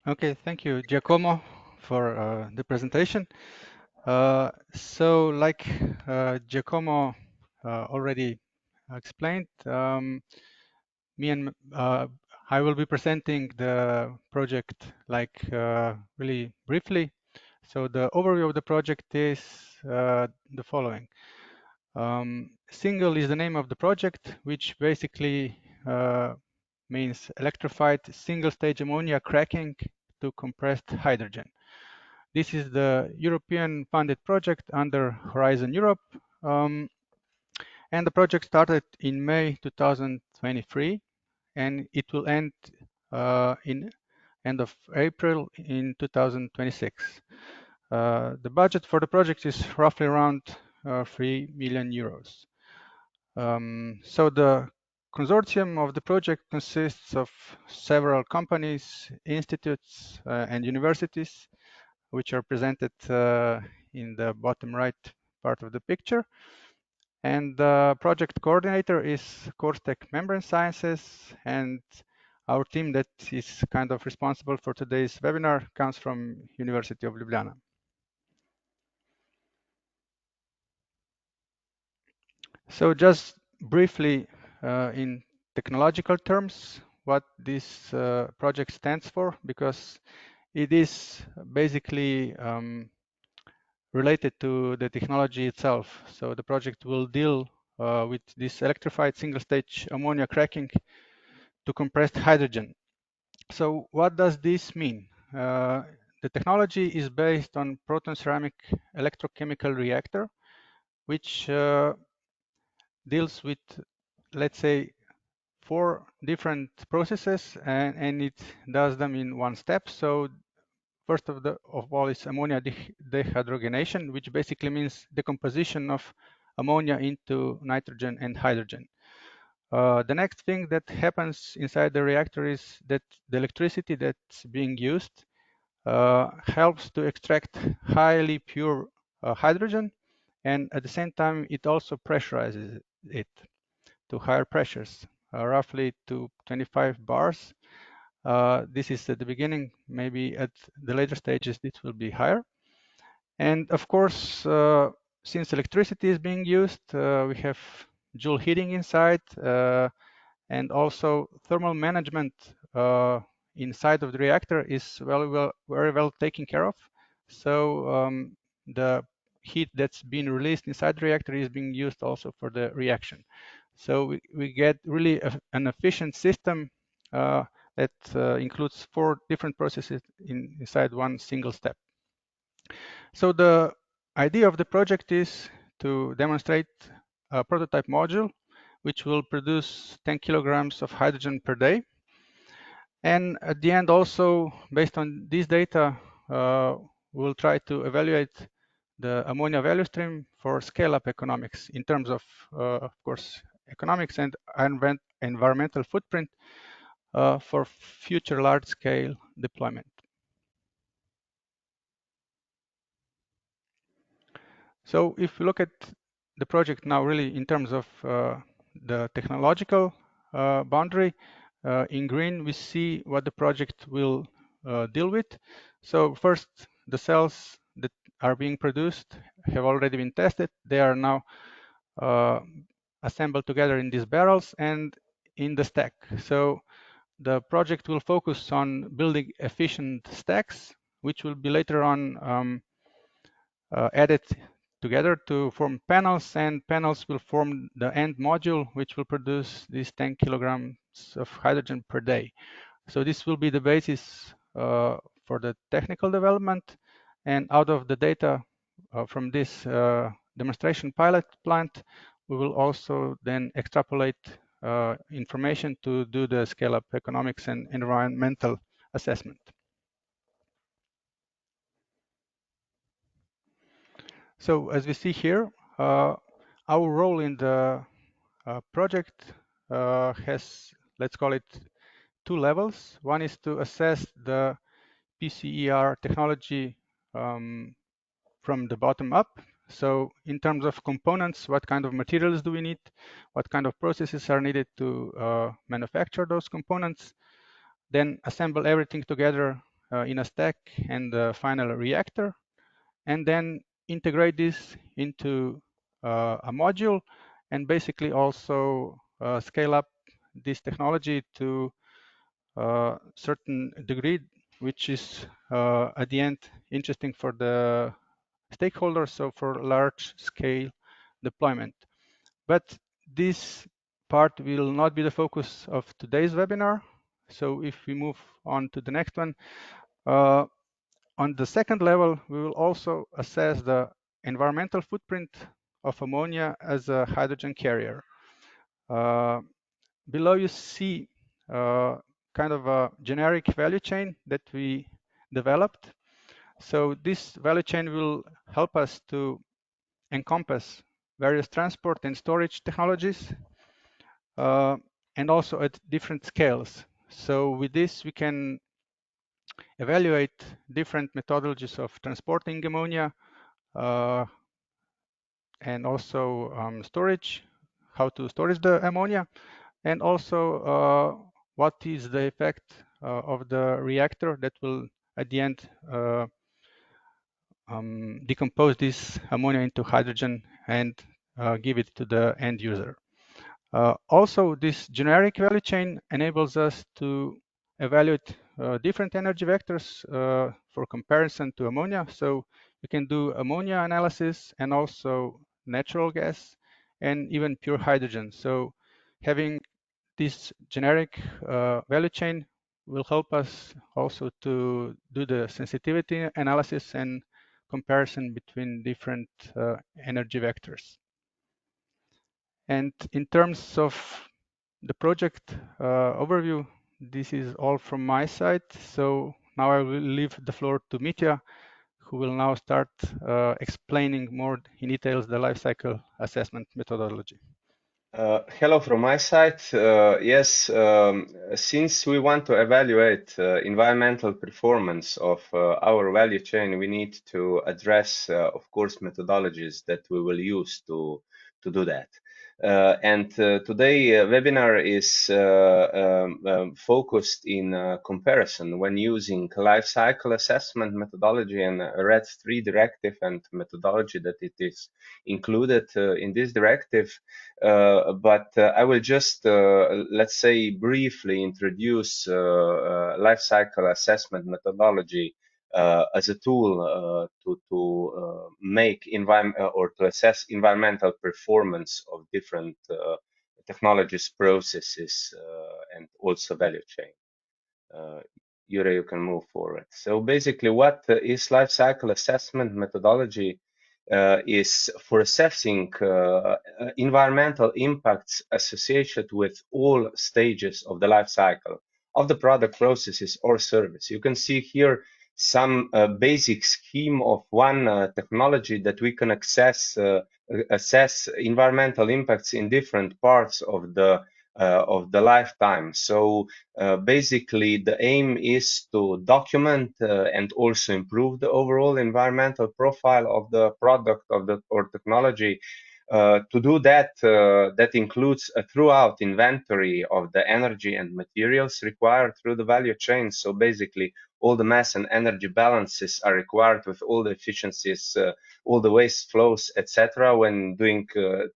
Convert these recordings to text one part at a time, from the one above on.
Okay, thank you, Giacomo, for the presentation. Like Giacomo already explained, me and I will be presenting the project really briefly. So the overview of the project is the following. Single is the name of the project, which basically means electrified single-stage ammonia cracking to compressed hydrogen. This is the European funded project under Horizon Europe. And the project started in May 2023, and it will end in end of April in 2026. The budget for the project is roughly around 3 million euros. So the consortium of the project consists of several companies, institutes, and universities, which are presented in the bottom right part of the picture. And the project coordinator is CourseTech Membrane Sciences, and our team that is kind of responsible for today's webinar comes from University of Ljubljana. So just briefly in technological terms, what this project stands for, because it is basically related to the technology itself. So the project will deal with this electrified single-stage ammonia cracking to compressed hydrogen. So what does this mean? The technology is based on proton ceramic electrochemical reactor, which deals with, let's say, 4 different processes, and it does them in one step. So first of all is ammonia dehydrogenation, which basically means decomposition of ammonia into nitrogen and hydrogen. The next thing that happens inside the reactor is that the electricity that's being used helps to extract highly pure hydrogen, and at the same time it also pressurizes it to higher pressures, roughly to 25 bars. This is at the beginning. Maybe at the later stages this will be higher. And of course, since electricity is being used, we have joule heating inside, and also thermal management inside of the reactor is very well taken care of. So the heat that's being released inside the reactor is being used also for the reaction. So we get really an efficient system that includes 4 different processes inside one single step. So the idea of the project is to demonstrate a prototype module which will produce 10 kilograms of hydrogen per day. And at the end also, based on this data, we'll try to evaluate the ammonia value stream for scale-up economics in terms of course, economics and environmental footprint for future large-scale deployment. So if you look at the project now really in terms of the technological boundary, in green we see what the project will deal with. So first, the cells that are being produced have already been tested. They are now assembled together in these barrels and in the stack. So the project will focus on building efficient stacks, which will be later on added together to form panels, and panels will form the end module, which will produce these 10 kilograms of hydrogen per day. So this will be the basis for the technical development, and out of the data from this demonstration pilot plant, we will also then extrapolate information to do the scale-up economics and environmental assessment. So as we see here, our role in the project has, let's call it, 2 levels. One is to assess the PCER technology from the bottom up. So in terms of components, what kind of materials do we need? What kind of processes are needed to manufacture those components? Then assemble everything together in a stack and the final reactor, and then integrate this into a module, and basically also scale up this technology to a certain degree, which is at the end interesting for the stakeholders, so for large scale deployment. But this part will not be the focus of today's webinar. So if we move on to the next one, on the second level, we will also assess the environmental footprint of ammonia as a hydrogen carrier. Below you see kind of a generic value chain that we developed. So this value chain will help us to encompass various transport and storage technologies, and also at different scales. So with this, we can evaluate different methodologies of transporting ammonia, and also storage, how to store the ammonia, and also what is the effect of the reactor that will at the end decompose this ammonia into hydrogen and give it to the end user. Also, this generic value chain enables us to evaluate different energy vectors for comparison to ammonia. So we can do ammonia analysis and also natural gas and even pure hydrogen. So having this generic value chain will help us also to do the sensitivity analysis and comparison between different energy vectors. And in terms of the project overview, this is all from my side. So now I will leave the floor to Mitya, who will now start explaining more in details the life cycle assessment methodology. Hello from my side. Yes, since we want to evaluate environmental performance of our value chain, we need to address, of course, methodologies that we will use to do that. And today webinar is focused in comparison when using life cycle assessment methodology and RED III directive and methodology that it is included in this directive. But I will just, let's say, briefly introduce life cycle assessment methodology as a tool to make or to assess environmental performance of different technologies, processes, and also value chain. Yuri, you can move forward. So basically, what is life cycle assessment methodology? Is for assessing environmental impacts associated with all stages of the life cycle of the product, processes, or service. You can see here some basic scheme of one technology that we can assess environmental impacts in different parts of the lifetime. So basically, the aim is to document and also improve the overall environmental profile of the product or technology. To do that, that includes a throughout inventory of the energy and materials required through the value chain. So basically, all the mass and energy balances are required with all the efficiencies, all the waste flows, etc. when doing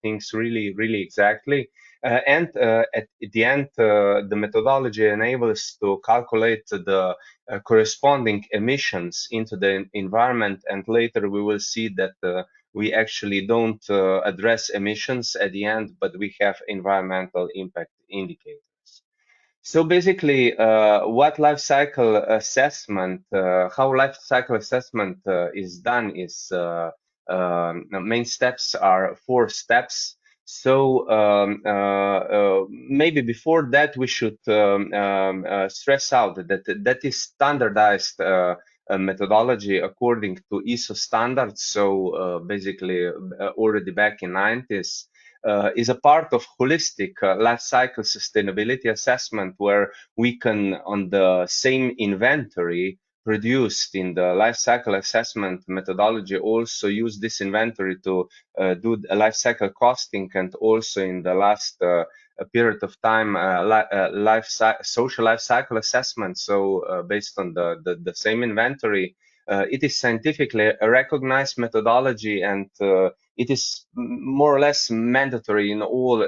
things really, really exactly. And at the end, the methodology enables to calculate the corresponding emissions into the environment. And later we will see that we actually don't address emissions at the end, but we have environmental impact indicators. So basically, what life cycle assessment, how life cycle assessment is done is the main steps are 4 steps. So maybe before that, we should stress out that that is standardized methodology according to ISO standards. So basically, already back in 90s, is a part of holistic life cycle sustainability assessment, where we can, on the same inventory produced in the life cycle assessment methodology, also use this inventory to do a life cycle costing, and also in the last a period of time social life cycle assessment. So based on the same inventory, it is scientifically a recognized methodology, and it is more or less mandatory in all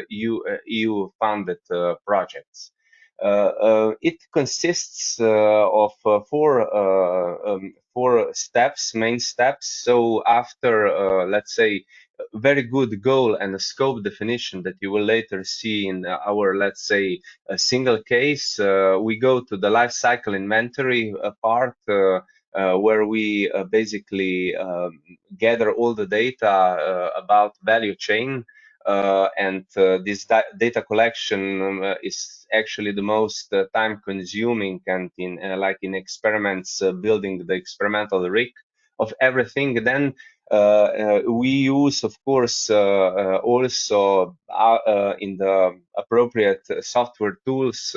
EU-funded projects. It consists of four steps, main steps. So after, let's say, a very good goal and a scope definition that you will later see in our, let's say, a single case, we go to the life cycle inventory part, where we basically gather all the data about value chain. And this data collection is actually the most time consuming, and in like in experiments, building the experimental rig of everything. Then we use, of course, also in the appropriate software tools,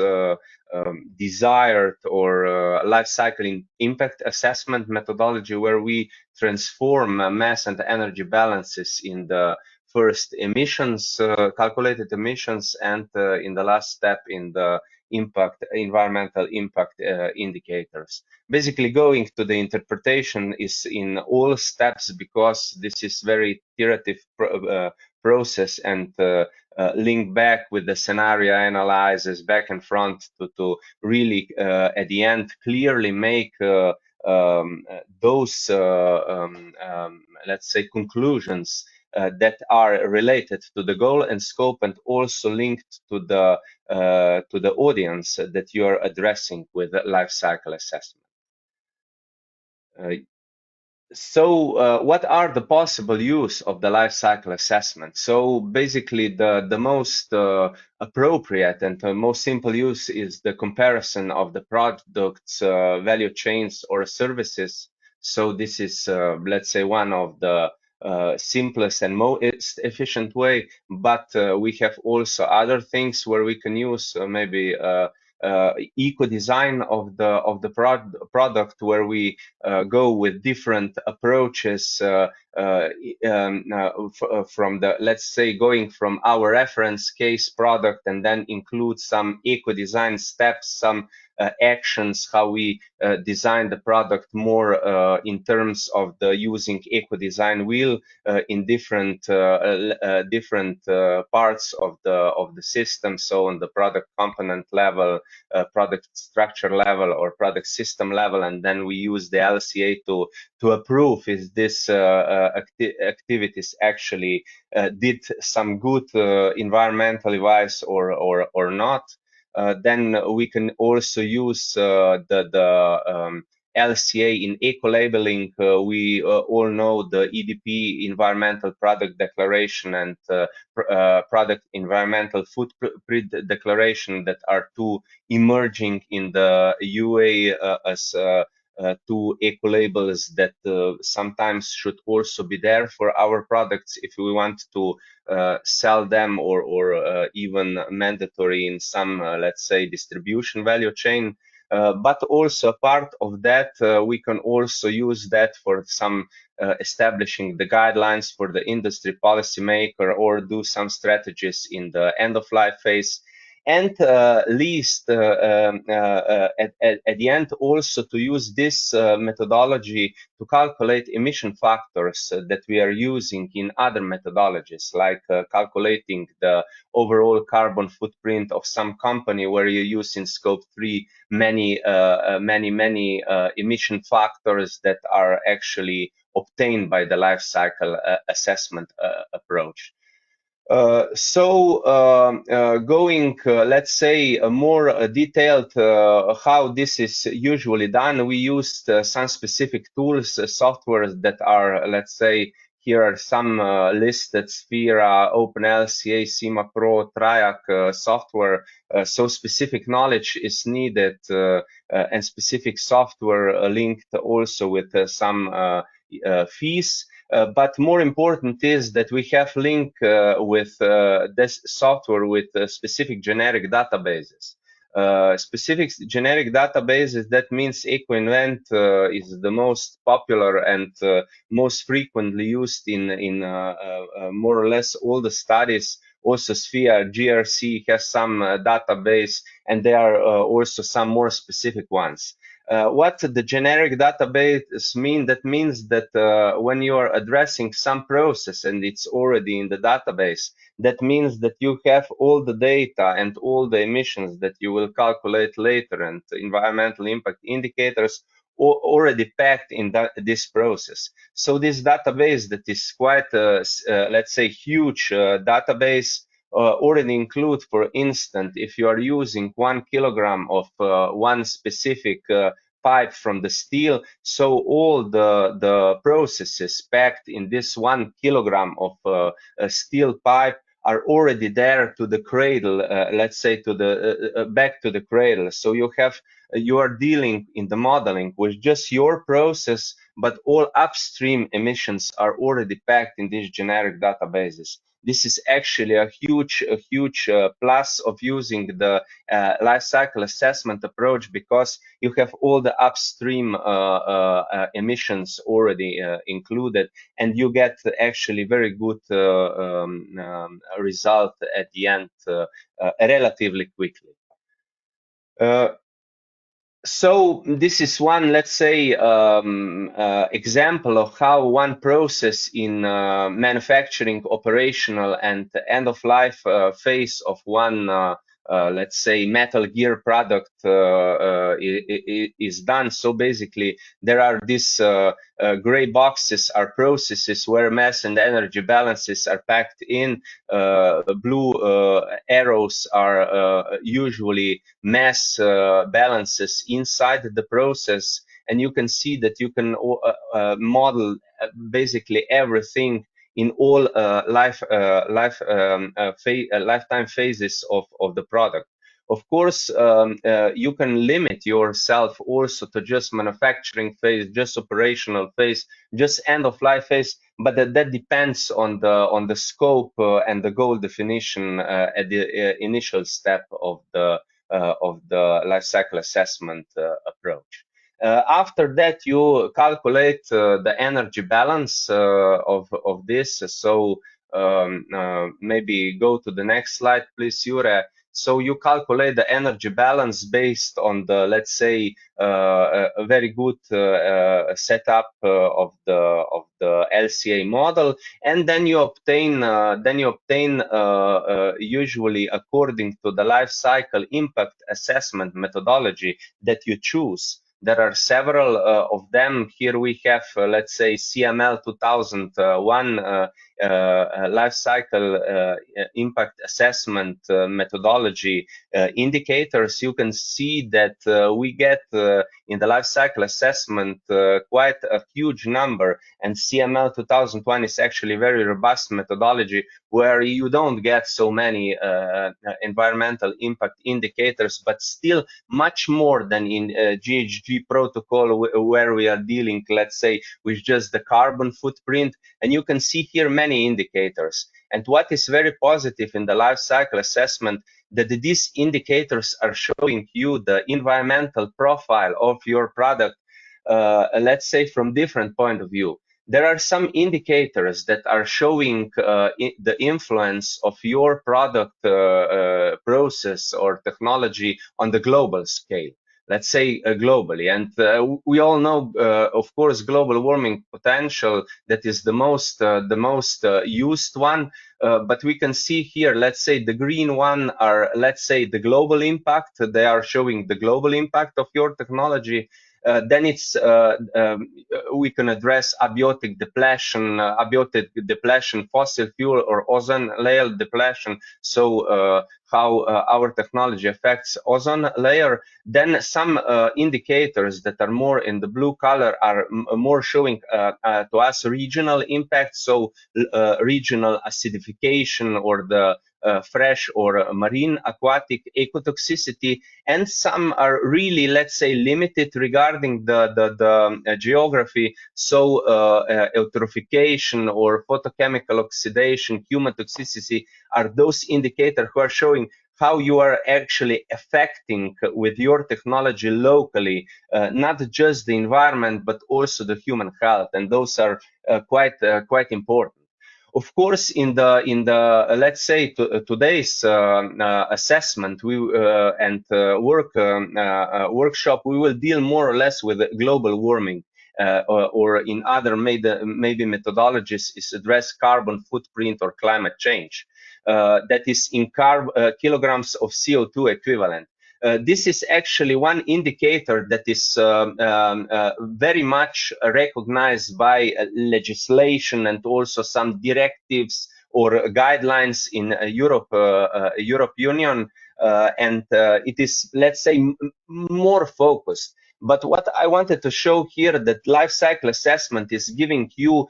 desired or life cycle impact assessment methodology, where we transform mass and energy balances in the first emissions, calculated emissions, and in the last step in the environmental impact indicators. Basically, going to the interpretation is in all steps, because this is very iterative process, and link back with the scenario analysis back and front to really at the end clearly make those let's say conclusions that are related to the goal and scope, and also linked to the audience that you are addressing with the life cycle assessment. So what are the possible use of the life cycle assessment? So basically the most appropriate and most simple use is the comparison of the products, value chains or services. So this is, let's say, one of the simplest and most efficient way, but we have also other things where we can use maybe eco design of the product, where we go with different approaches from the, let's say, going from our reference case product, and then include some eco design steps, some actions, how we design the product more in terms of the using eco design wheel in different parts of the system. So on the product component level, product structure level, or product system level, and then we use the LCA to approve if this activities actually did some good environmentally wise or not. Then we can also use the LCA in eco-labeling. We all know the EDP, Environmental Product Declaration, and Product Environmental Footprint Declaration, that are two emerging in the UA as two eco-labels that sometimes should also be there for our products if we want to sell them, or even mandatory in some, let's say, distribution value chain. But also part of that, we can also use that for some establishing the guidelines for the industry policymaker, or do some strategies in the end of life phase. And least at the end, also to use this methodology to calculate emission factors that we are using in other methodologies, like calculating the overall carbon footprint of some company, where you use in scope 3 many emission factors that are actually obtained by the life cycle assessment approach. Going, let's say, more detailed how this is usually done, we used some specific tools, softwares that are, let's say, here are some listed: Sphera, OpenLCA, CIMA Pro, Triac software. So specific knowledge is needed, and specific software linked also with some fees. But more important is that we have link with this software with specific generic databases. Specific generic databases, that means EcoInvent is the most popular and most frequently used in more or less all the studies also Sphere, GRC has some database, and there are also some more specific ones. What the generic database mean? That means that when you are addressing some process and it's already in the database, that means that you have all the data and all the emissions that you will calculate later and environmental impact indicators already packed in this process. So this database that is quite, let's say, huge database already include, for instance, if you are using 1 kilogram of one specific pipe from the steel, so all the processes packed in this 1 kilogram of steel pipe are already there to the cradle, let's say to the back to the cradle. So you are dealing in the modeling with just your process, but all upstream emissions are already packed in these generic databases. This is actually a huge plus of using the life cycle assessment approach, because you have all the upstream emissions already included, and you get actually very good result at the end relatively quickly. So this is one, let's say, example of how one process in manufacturing, operational, and end-of-life phase of one, let's say, metal gear product is done. So basically, there are these gray boxes are processes where mass and energy balances are packed in. Blue arrows are usually mass balances inside the process, and you can see that you can model basically everything in all lifetime phases of the product. Of course, you can limit yourself also to just manufacturing phase, just operational phase, just end of life phase, but that depends on the scope and the goal definition at the initial step of the life cycle assessment approach. After that, you calculate the energy balance of this. So maybe go to the next slide, please, Jure. So you calculate the energy balance based on the, let's say, a very good setup of the LCA model, and then you obtain usually according to the life cycle impact assessment methodology that you choose. There are several of them. Here we have, let's say, CML 2001 life cycle impact assessment methodology indicators. You can see that we get in the life cycle assessment quite a huge number, and CML 2001 is actually very robust methodology where you don't get so many environmental impact indicators, but still much more than in GHG protocol, where we are dealing, let's say, with just the carbon footprint. And you can see here many indicators. And what is very positive in the life cycle assessment, that these indicators are showing you the environmental profile of your product, let's say, from different point of view. There are some indicators that are showing the influence of your product process or technology on the global scale, let's say globally. And we all know, of course, global warming potential, that is the most used one. But we can see here, let's say the green one are, let's say, the global impact. They are showing the global impact of your technology. Then it's we can address abiotic depletion, fossil fuel or ozone layer depletion. So how our technology affects ozone layer. Then some indicators that are more in the blue color are more showing to us regional impact. So regional acidification or the fresh or marine aquatic ecotoxicity, and some are really, let's say, limited regarding the geography. So eutrophication or photochemical oxidation, humotoxicity are those indicators who are showing how you are actually affecting with your technology locally, not just the environment, but also the human health. And those are quite important. Of course, in the let's say today's assessment and workshop, we will deal more or less with global warming, or in other maybe methodologies is address carbon footprint or climate change. That is in kilograms of CO2 equivalent. This is actually one indicator that is very much recognized by legislation and also some directives or guidelines in Europe Union, and it is, let's say, more focused. But what I wanted to show here, that life cycle assessment is giving you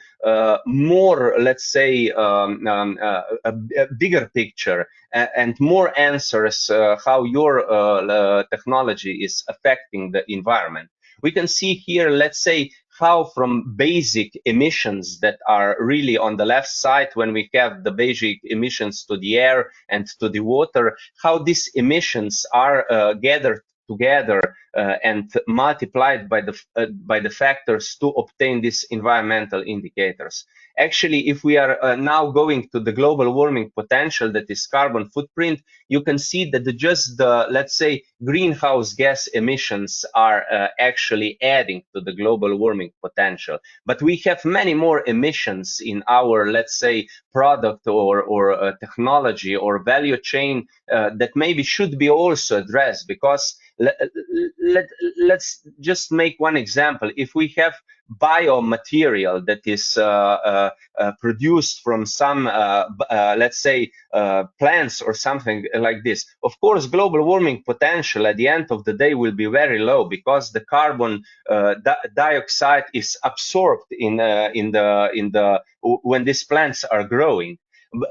more, let's say, a bigger picture and more answers how your technology is affecting the environment. We can see here, let's say, how from basic emissions that are really on the left side, when we have the basic emissions to the air and to the water, how these emissions are gathered together and multiplied by the factors to obtain these environmental indicators. Actually, if we are now going to the global warming potential, that is carbon footprint, you can see that just the, let's say, greenhouse gas emissions are actually adding to the global warming potential. But we have many more emissions in our, let's say, product or technology or value chain that maybe should be also addressed, because let's just make one example. If we have biomaterial that is produced from some, let's say, plants or something like this, of course, global warming potential at the end of the day will be very low, because the carbon dioxide is absorbed in the when these plants are growing.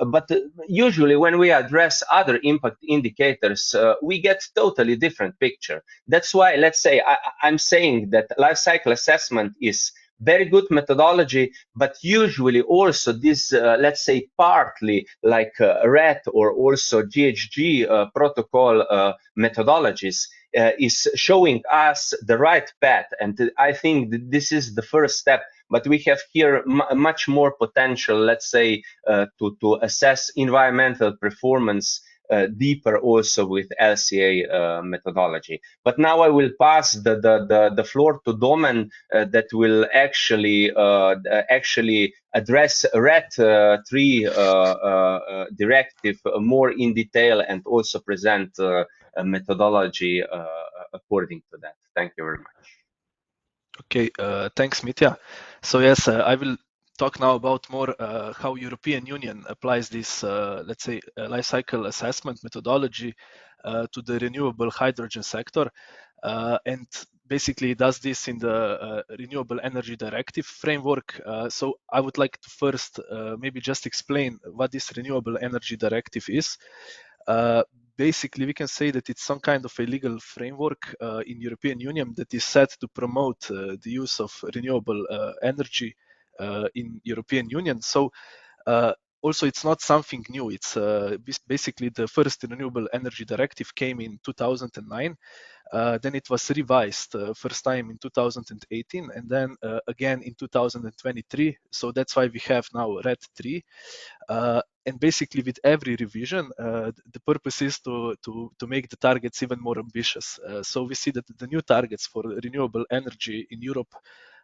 But usually when we address other impact indicators, we get totally different picture. That's why, let's say, I'm saying that life cycle assessment is very good methodology, but usually also this, let's say, partly like RED or also GHG protocol methodologies is showing us the right path. And I think that this is the first step. But we have here much more potential, let's say, to assess environmental performance deeper also with LCA methodology. But now I will pass the floor to Domen that will actually address RED III directive more in detail and also present a methodology according to that. Thank you very much. Okay, thanks, Mitya. So yes, I will talk now about more how European Union applies this, let's say, life cycle assessment methodology to the renewable hydrogen sector, and basically does this in the Renewable Energy Directive framework. So I would like to first maybe just explain what this Renewable Energy Directive is. Basically, we can say that it's some kind of a legal framework in European Union that is set to promote the use of renewable energy in European Union. So also, it's not something new. It's basically the first Renewable Energy Directive came in 2009. Then it was revised first time in 2018, and then again in 2023. So that's why we have now RED III. And basically, with every revision, the purpose is to make the targets even more ambitious. So we see that the new targets for renewable energy in Europe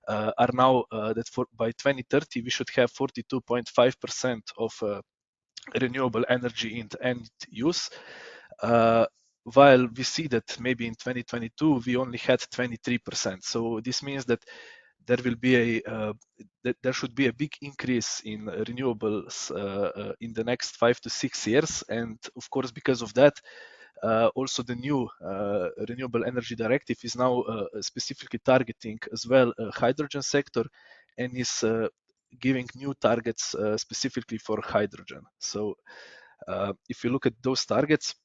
are now that by 2030 we should have 42.5% of renewable energy in end use, while we see that maybe in 2022 we only had 23%. So this means that there will be there should be a big increase in renewables in the next 5 to 6 years, and of course because of that, also the new Renewable Energy Directive is now specifically targeting as well hydrogen sector, and is giving new targets specifically for hydrogen. So if you look at those targets,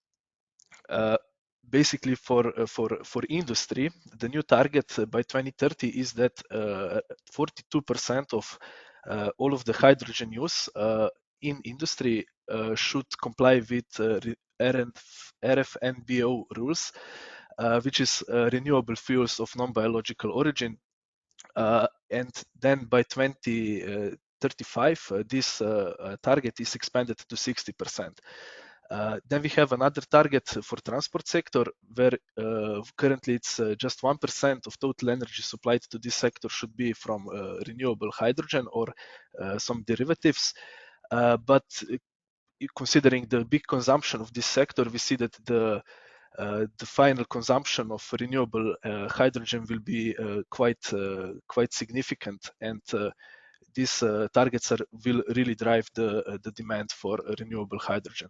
basically for industry, the new target by 2030 is that 42% of all of the hydrogen use in industry should comply with RFNBO rules, which is renewable fuels of non-biological origin. And then by 2030, 2035, this target is expanded to 60%. Then we have another target for transport sector, where currently it's just 1% of total energy supplied to this sector should be from renewable hydrogen or some derivatives. But considering the big consumption of this sector, we see that the final consumption of renewable hydrogen will be quite significant, and these targets will really drive the demand for renewable hydrogen.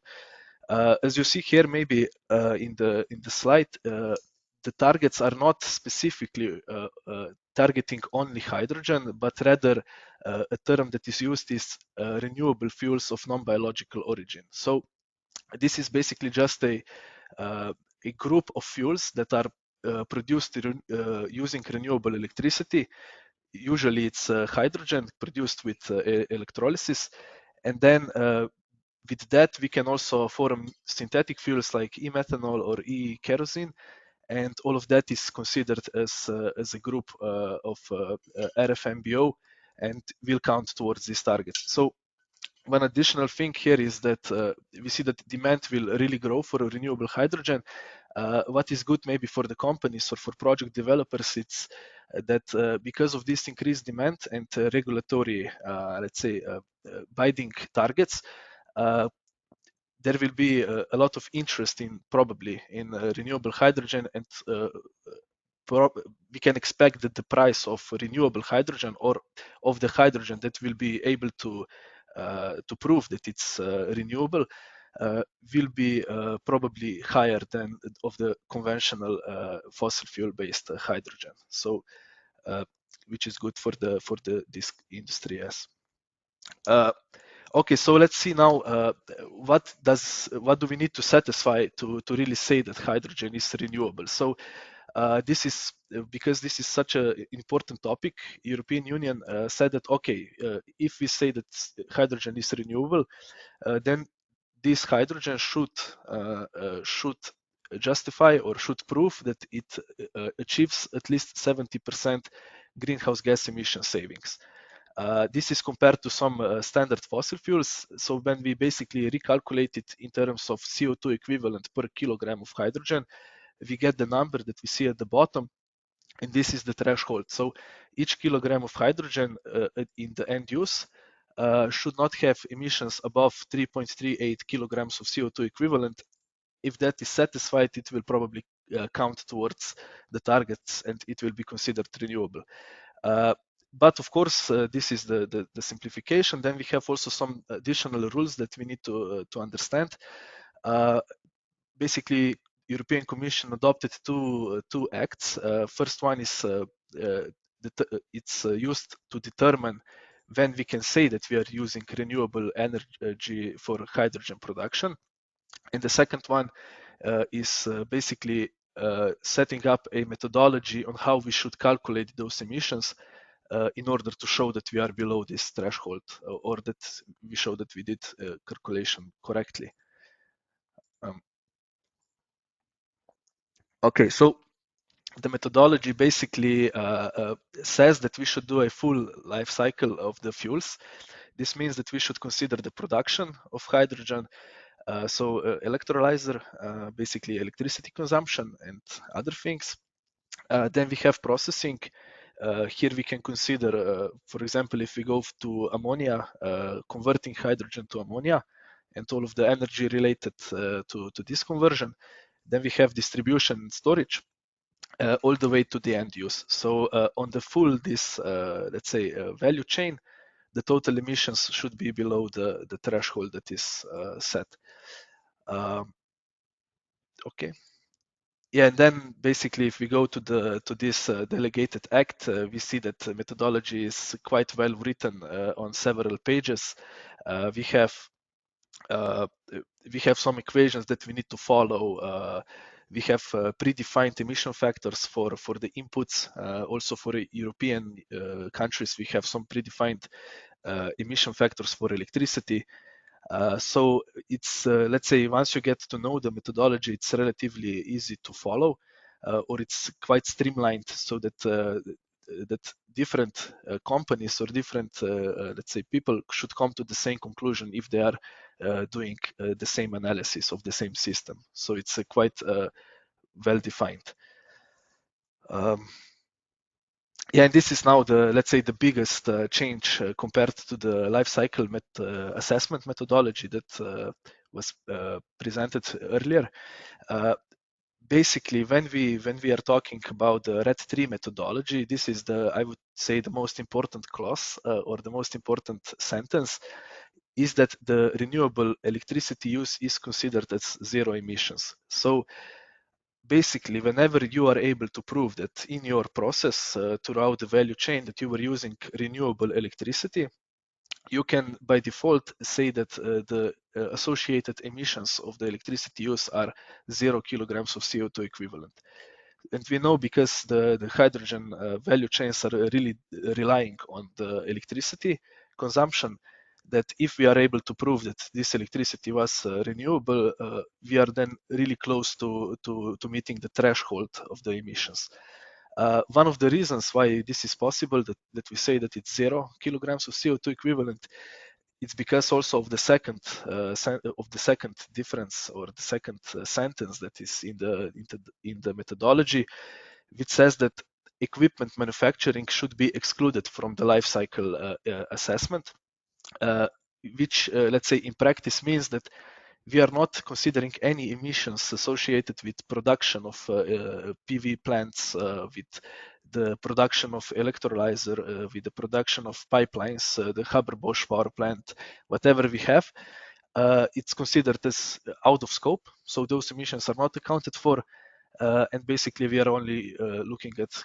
As you see here, maybe in the slide, the targets are not specifically targeting only hydrogen, but rather a term that is used is renewable fuels of non-biological origin. So this is basically just a group of fuels that are produced using renewable electricity. Usually it's hydrogen produced with electrolysis, and then with that we can also form synthetic fuels like e-methanol or e-kerosene, and all of that is considered as a group of RFNBO and will count towards these targets. So one additional thing here is that we see that demand will really grow for renewable hydrogen. What is good maybe for the companies or for project developers, it's that because of this increased demand and regulatory, let's say, binding targets, there will be a lot of interest probably in renewable hydrogen, and we can expect that the price of renewable hydrogen or of the hydrogen that will be able to prove that it's renewable will be probably higher than of the conventional fossil fuel based hydrogen. So which is good for this industry. Yes. Okay, so let's see now what do we need to satisfy to really say that hydrogen is renewable. So this is because this is such an important topic. European Union said that okay, if we say that hydrogen is renewable, then this hydrogen should justify or should prove that it achieves at least 70% greenhouse gas emission savings. This is compared to some standard fossil fuels. So when we basically recalculate it in terms of CO2 equivalent per kilogram of hydrogen, we get the number that we see at the bottom, and this is the threshold. So each kilogram of hydrogen in the end use should not have emissions above 3.38 kilograms of CO2 equivalent. If that is satisfied, it will probably count towards the targets and it will be considered renewable. But of course, this is the simplification. Then we have also some additional rules that we need to understand. Basically, European Commission adopted two acts. First one is it's used to determine when we can say that we are using renewable energy for hydrogen production. And the second one is basically setting up a methodology on how we should calculate those emissions in order to show that we are below this threshold, or that we show that we did calculation correctly. Okay, so the methodology basically says that we should do a full life cycle of the fuels. This means that we should consider the production of hydrogen, so electrolyzer, basically electricity consumption and other things. Then we have processing. Here we can consider, for example, if we go to ammonia, converting hydrogen to ammonia and all of the energy related to this conversion. Then we have distribution and storage, all the way to the end use. So on the full this, let's say, value chain, the total emissions should be below the threshold that is set. Okay. Yeah, and then basically, if we go to this delegated act, we see that the methodology is quite well written on several pages. We have some equations that we need to follow. We have predefined emission factors for the inputs. Also for European countries, we have some predefined emission factors for electricity. So it's, let's say, once you get to know the methodology, it's relatively easy to follow, or it's quite streamlined so that that different companies or different, let's say, people should come to the same conclusion if they are doing the same analysis of the same system. So it's quite well defined. Yeah, and this is now the, let's say, the biggest change compared to the life cycle assessment methodology that was presented earlier. Basically, when we are talking about the RED III methodology, this is the, I would say, the most important clause or the most important sentence is that the renewable electricity use is considered as zero emissions. So basically, whenever you are able to prove that in your process throughout the value chain that you were using renewable electricity, you can by default say that the associated emissions of the electricity use are 0 kilograms of CO2 equivalent. And we know because the hydrogen value chains are really relying on the electricity consumption, that if we are able to prove that this electricity was renewable, we are then really close to meeting the threshold of the emissions. One of the reasons why this is possible, that we say that it's 0 kilograms of CO2 equivalent, it's because also of the second difference, or the second sentence that is in the methodology, which says that equipment manufacturing should be excluded from the life cycle assessment, which let's say in practice means that we are not considering any emissions associated with production of PV plants, with the production of electrolyzer, with the production of pipelines, the Haber-Bosch power plant, whatever we have. It's considered as out of scope, so those emissions are not accounted for, and basically we are only looking at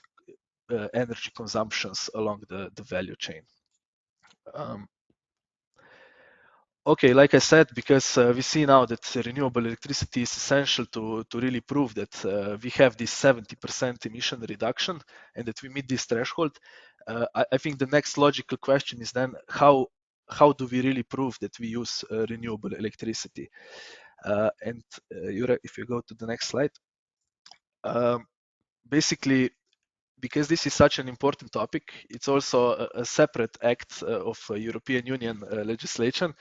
energy consumptions along the value chain. Okay, like I said, because we see now that renewable electricity is essential to really prove that we have this 70% emission reduction and that we meet this threshold, I think the next logical question is then how do we really prove that we use renewable electricity? And if you go to the next slide, basically, because this is such an important topic, it's also a separate act of European Union legislation.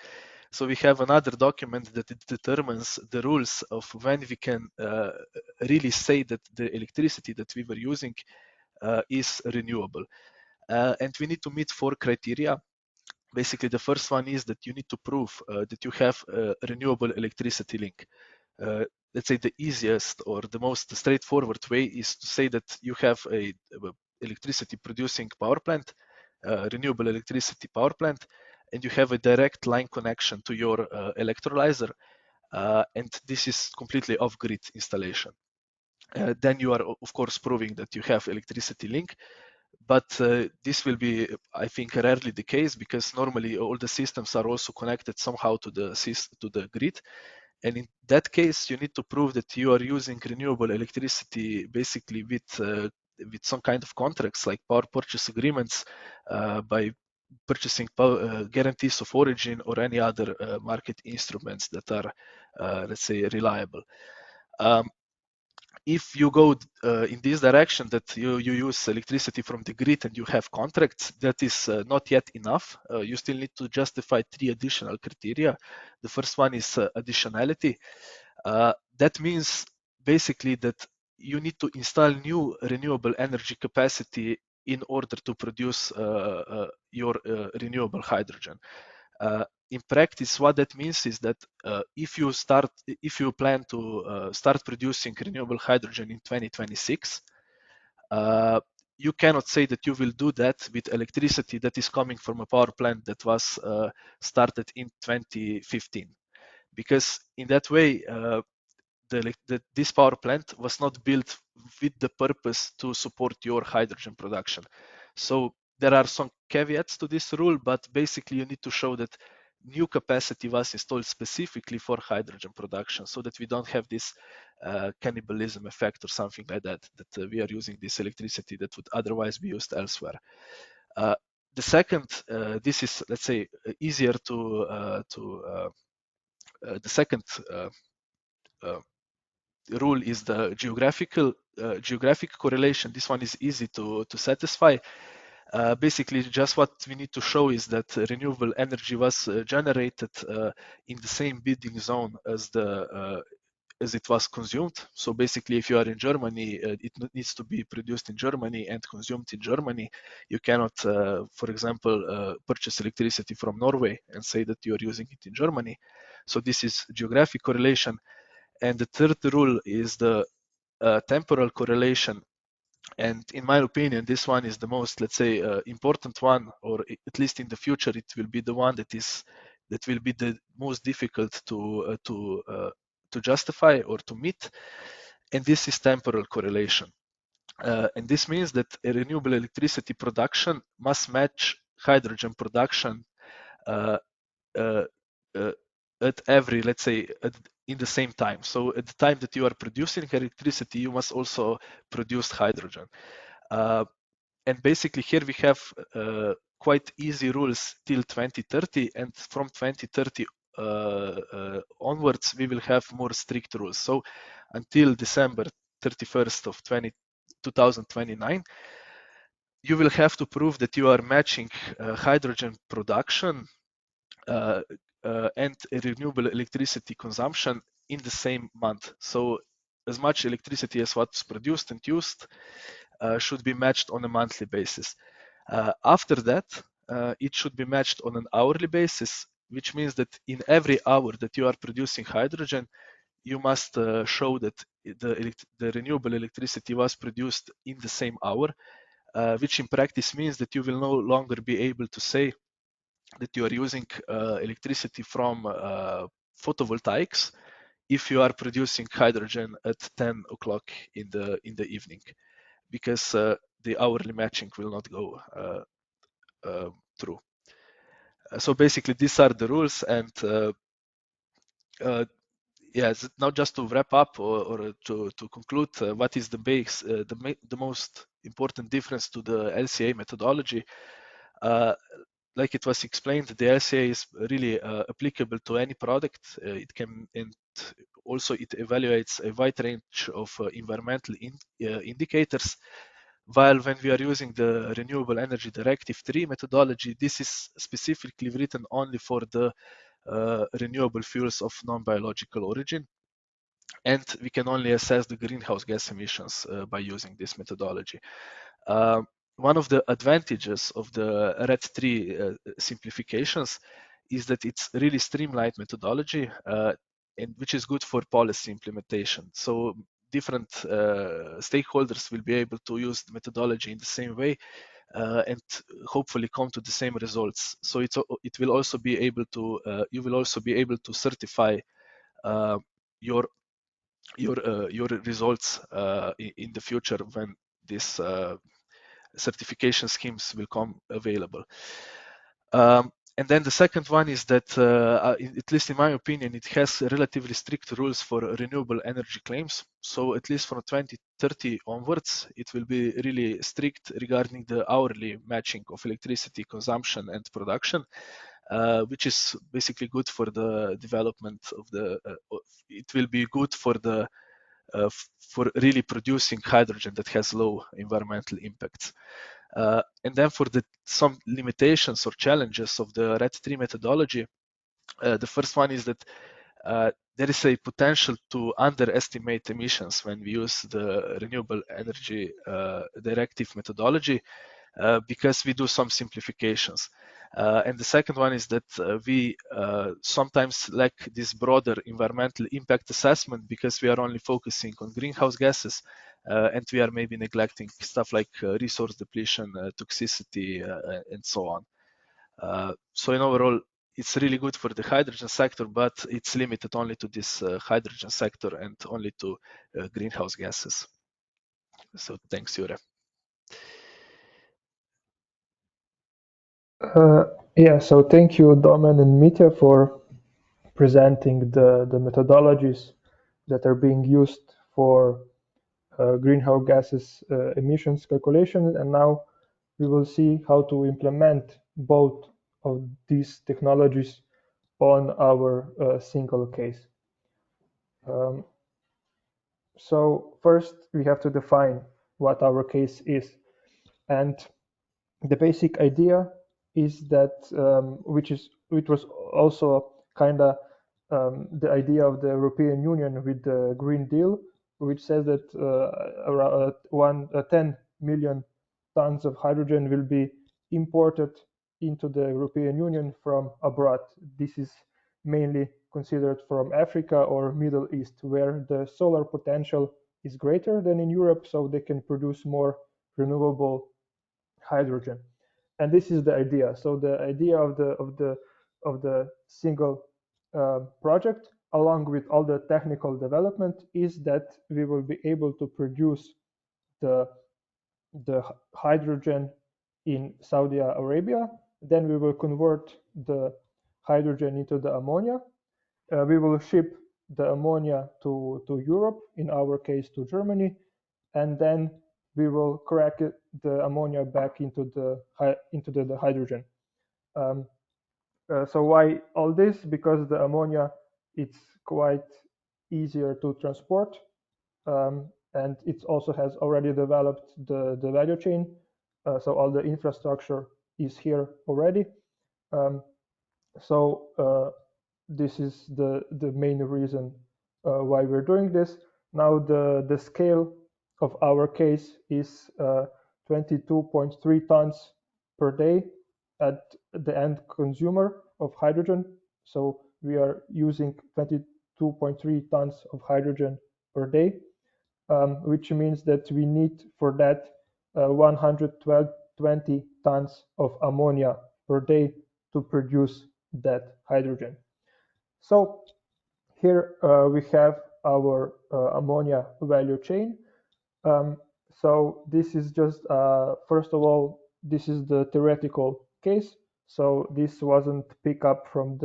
So we have another document that it determines the rules of when we can really say that the electricity that we were using is renewable. And we need to meet 4 criteria. Basically, the first one is that you need to prove that you have a renewable electricity link. Let's say the easiest or the most straightforward way is to say that you have a electricity producing power plant, renewable electricity power plant, and you have a direct line connection to your electrolyzer, and this is completely off-grid installation. Then you are, of course, proving that you have electricity link, but this will be, I think, rarely the case, because normally all the systems are also connected somehow to the grid. And in that case, you need to prove that you are using renewable electricity basically with some kind of contracts like power purchase agreements, by purchasing guarantees of origin or any other market instruments that are, let's say, reliable. If you go in this direction, that you use electricity from the grid and you have contracts, that is not yet enough. You still need to justify 3 additional criteria. The first one is additionality. That means basically that you need to install new renewable energy capacity in order to produce your renewable hydrogen. In practice, what that means is that if you plan to start producing renewable hydrogen in 2026, you cannot say that you will do that with electricity that is coming from a power plant that was started in 2015, because in that way this power plant was not built with the purpose to support your hydrogen production. So there are some caveats to this rule, but basically you need to show that new capacity was installed specifically for hydrogen production, so that we don't have this cannibalism effect or something like that, that we are using this electricity that would otherwise be used elsewhere. The second, this is, let's say, easier to the second rule is the geographic correlation. This one is easy to satisfy. Basically, just what we need to show is that renewable energy was generated in the same bidding zone as it was consumed. So basically, if you are in Germany, it needs to be produced in Germany and consumed in Germany. You cannot, for example, purchase electricity from Norway and say that you are using it in Germany. So this is geographic correlation. And the third rule is the temporal correlation. And in my opinion, this one is the most, let's say, important one, or at least in the future, it will be the one that will be the most difficult to justify or to meet. And this is temporal correlation. And this means that a renewable electricity production must match hydrogen production uh, uh, uh, at every, let's say, in the same time. So at the time that you are producing electricity, you must also produce hydrogen. And basically here we have quite easy rules till 2030, and from 2030 onwards, we will have more strict rules. So until December 31st of 2029, you will have to prove that you are matching hydrogen production and renewable electricity consumption in the same month. So as much electricity as what's produced and used should be matched on a monthly basis. After that, it should be matched on an hourly basis, which means that in every hour that you are producing hydrogen, you must show that the renewable electricity was produced in the same hour, which in practice means that you will no longer be able to say that you are using electricity from photovoltaics if you are producing hydrogen at 10 o'clock in the evening, because the hourly matching will not go through. So basically, these are the rules, and yes, now just to wrap up or to conclude, what is the base, the most important difference to the LCA methodology? Like it was explained, the LCA is really applicable to any product. It can, and also it evaluates a wide range of environmental indicators. While when we are using the Renewable Energy Directive III methodology, this is specifically written only for the renewable fuels of non-biological origin. And we can only assess the greenhouse gas emissions by using this methodology. One of the advantages of the RED III simplifications is that it's really streamlined methodology, and which is good for policy implementation. So different stakeholders will be able to use the methodology in the same way and hopefully come to the same results. So it will also be able to you will also be able to certify your results in the future when this certification schemes will come available. And then the second one is that, at least in my opinion, it has relatively strict rules for renewable energy claims. So at least from 2030 onwards, it will be really strict regarding the hourly matching of electricity consumption and production, which is basically good for the development of the, it will be good for the for really producing hydrogen that has low environmental impacts. And then for some limitations or challenges of the RED III methodology, the first one is that there is a potential to underestimate emissions when we use the Renewable Energy Directive methodology because we do some simplifications. And the second one is that we sometimes lack this broader environmental impact assessment because we are only focusing on greenhouse gases and we are maybe neglecting stuff like resource depletion, toxicity, and so on. So in overall, it's really good for the hydrogen sector, but it's limited only to this hydrogen sector and only to greenhouse gases. So thanks, Jure. Yeah, so thank you, Domen and Mitya, for presenting the methodologies that are being used for greenhouse gases emissions calculation. And now we will see how to implement both of these technologies on our single case. So first we have to define what our case is. And the basic idea is that, which was also kind of the idea of the European Union with the Green Deal, which says that around 10 million tons of hydrogen will be imported into the European Union from abroad. This is mainly considered from Africa or Middle East, where the solar potential is greater than in Europe, so they can produce more renewable hydrogen. And this is the idea. So the idea of the single project, along with all the technical development, is that we will be able to produce the the hydrogen in Saudi Arabia. Then we will convert the hydrogen into the ammonia. We will ship the ammonia to Europe, in our case to Germany, and then we will crack the ammonia back into the hydrogen. So why all this? Because the ammonia, it's quite easier to transport, and it also has already developed the value chain. So all the infrastructure is here already. So this is the main reason why we're doing this. Now the scale of our case is 22.3 tons per day at the end consumer of hydrogen. So we are using 22.3 tons of hydrogen per day, which means that we need for that 120 tons of ammonia per day to produce that hydrogen. So here we have our ammonia value chain. So this is just, first of all, this is the theoretical case. So this wasn't picked up from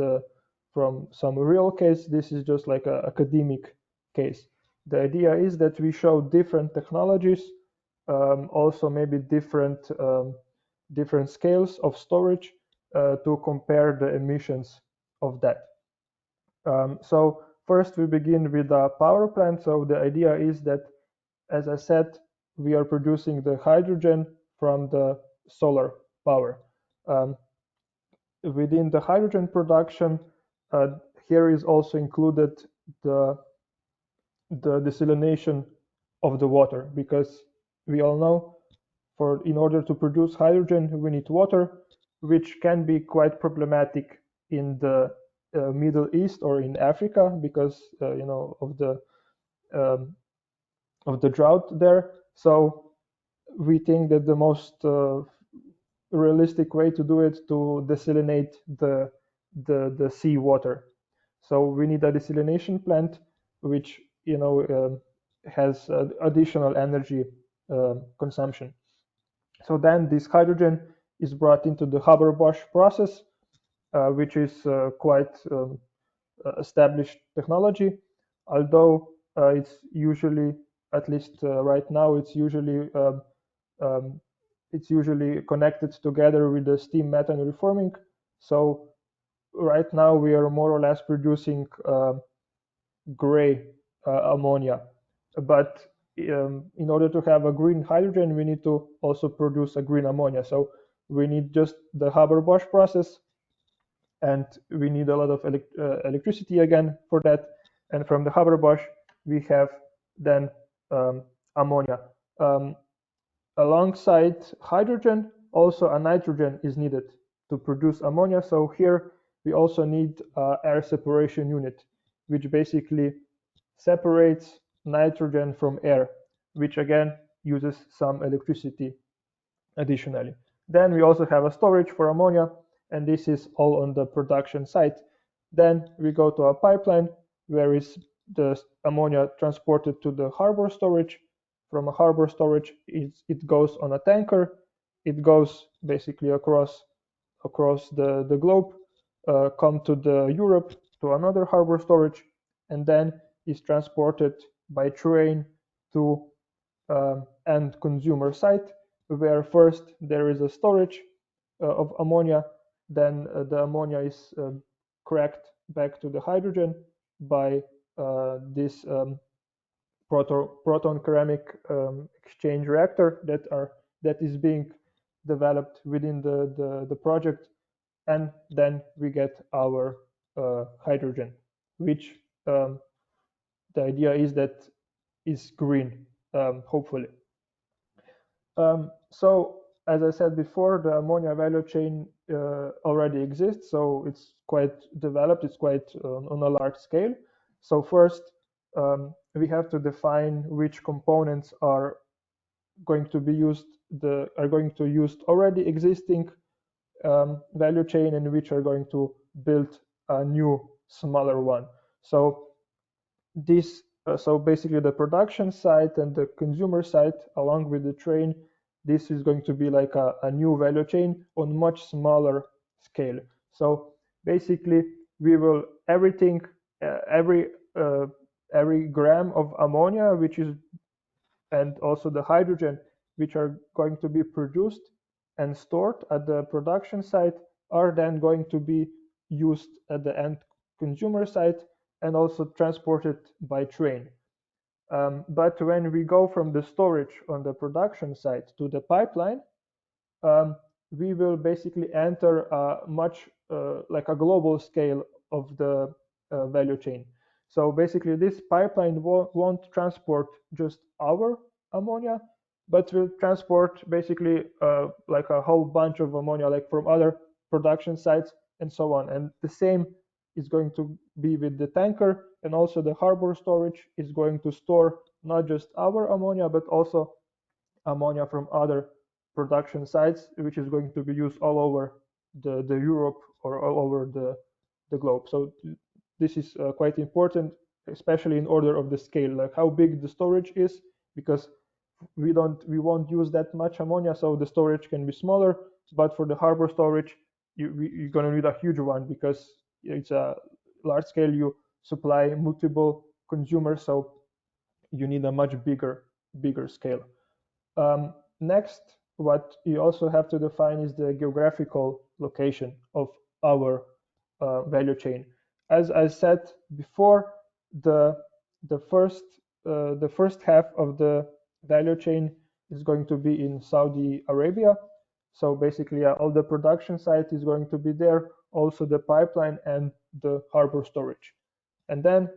some real case. This is just like an academic case. The idea is that we show different technologies, also maybe different scales of storage to compare the emissions of that. So first we begin with a power plant. So the idea is that, as I said, we are producing the hydrogen from the solar power. Within the hydrogen production, here is also included the desalination of the water, because we all know in order to produce hydrogen we need water, which can be quite problematic in the Middle East or in Africa because of the drought there. So we think that the most realistic way to do it to desalinate the sea water. So we need a desalination plant which has additional energy consumption. So then this hydrogen is brought into the Haber-Bosch process, which is quite established technology, although it's usually, at least right now, it's usually connected together with the steam methane reforming. So right now we are more or less producing gray ammonia, but in order to have a green hydrogen, we need to also produce a green ammonia. So we need just the Haber-Bosch process, and we need a lot of electricity again for that. And from the Haber-Bosch, we have then ammonia. Alongside hydrogen, also a nitrogen is needed to produce ammonia. So here we also need air separation unit, which basically separates nitrogen from air, which again uses some electricity additionally. Then we also have a storage for ammonia, and this is all on the production site. Then we go to a pipeline where is the ammonia transported to the harbor storage. From a harbor storage, it goes on a tanker. It goes basically across the globe, come to the Europe to another harbor storage, and then is transported by train to end consumer site, where first there is a storage of ammonia, then the ammonia is cracked back to the hydrogen by this proton ceramic exchange reactor that is being developed within the project, and then we get our hydrogen, which the idea is that is green, hopefully. So as I said before, the ammonia value chain already exists, so it's quite developed, it's quite on a large scale. So first, we have to define which components are going to be used, are going to use already existing value chain, and which are going to build a new smaller one. So this so basically the production site and the consumer site along with the train, this is going to be like a new value chain on much smaller scale. So basically we will everything every gram of ammonia which is, and also the hydrogen which are going to be produced and stored at the production site are then going to be used at the end consumer site and also transported by train. But when we go from the storage on the production site to the pipeline, we will basically enter a much like a global scale of the value chain. So basically this pipeline won't transport just our ammonia, but will transport basically like a whole bunch of ammonia like from other production sites and so on. And the same is going to be with the tanker, and also the harbor storage is going to store not just our ammonia but also ammonia from other production sites, which is going to be used all over the Europe or all over the globe. So this is quite important, especially in order of the scale, like how big the storage is, because we won't use that much ammonia, so the storage can be smaller. But for the harbor storage, you're going to need a huge one because it's a large scale. You supply multiple consumers, so you need a much bigger scale. Next, what you also have to define is the geographical location of our value chain. As I said before, the first half of the value chain is going to be in Saudi Arabia. So basically, all the production site is going to be there, also the pipeline and the harbor storage. And then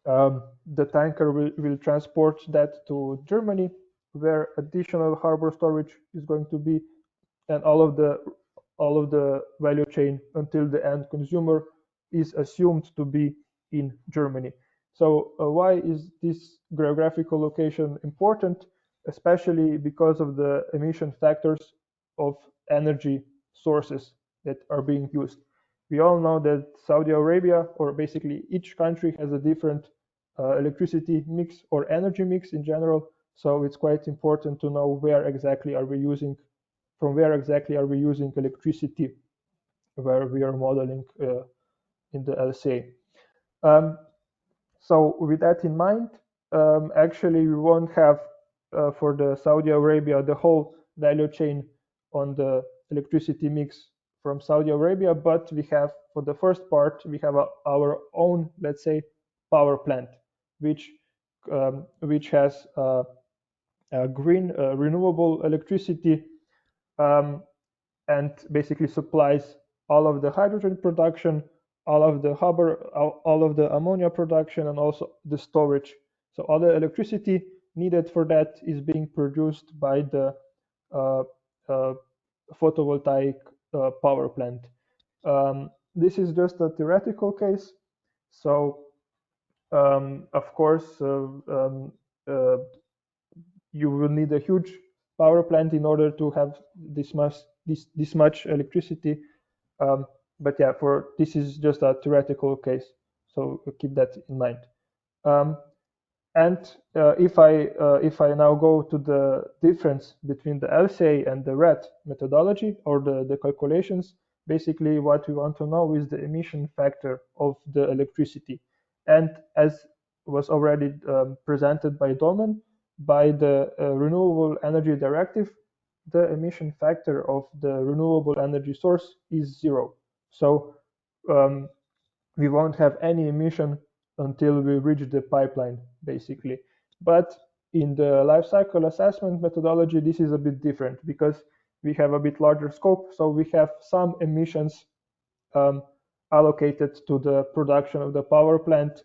the tanker will transport that to Germany, where additional harbor storage is going to be, and all of the value chain until the end consumer is assumed to be in Germany. So why is this geographical location important? Especially because of the emission factors of energy sources that are being used. We all know that Saudi Arabia, or basically each country, has a different electricity mix or energy mix in general. So it's quite important to know where exactly are we using electricity, where we are modeling in the LCA. So with that in mind, actually we won't have for the Saudi Arabia the whole value chain on the electricity mix from Saudi Arabia, but we have, for the first part, we have our own, let's say, power plant, which has green renewable electricity, and basically supplies all of the hydrogen production, all of the ammonia production, and also the storage. So all the electricity needed for that is being produced by the photovoltaic power plant. This is just a theoretical case. So of course, you will need a huge power plant in order to have this much electricity. But yeah, this is just a theoretical case, so keep that in mind. And if I now go to the difference between the LCA and the RED methodology, or the calculations, basically what we want to know is the emission factor of the electricity. And as was already presented by Domen, by the Renewable Energy Directive, the emission factor of the renewable energy source is 0. So we won't have any emission until we reach the pipeline, basically. But in the life cycle assessment methodology, this is a bit different because we have a bit larger scope. So we have some emissions allocated to the production of the power plant,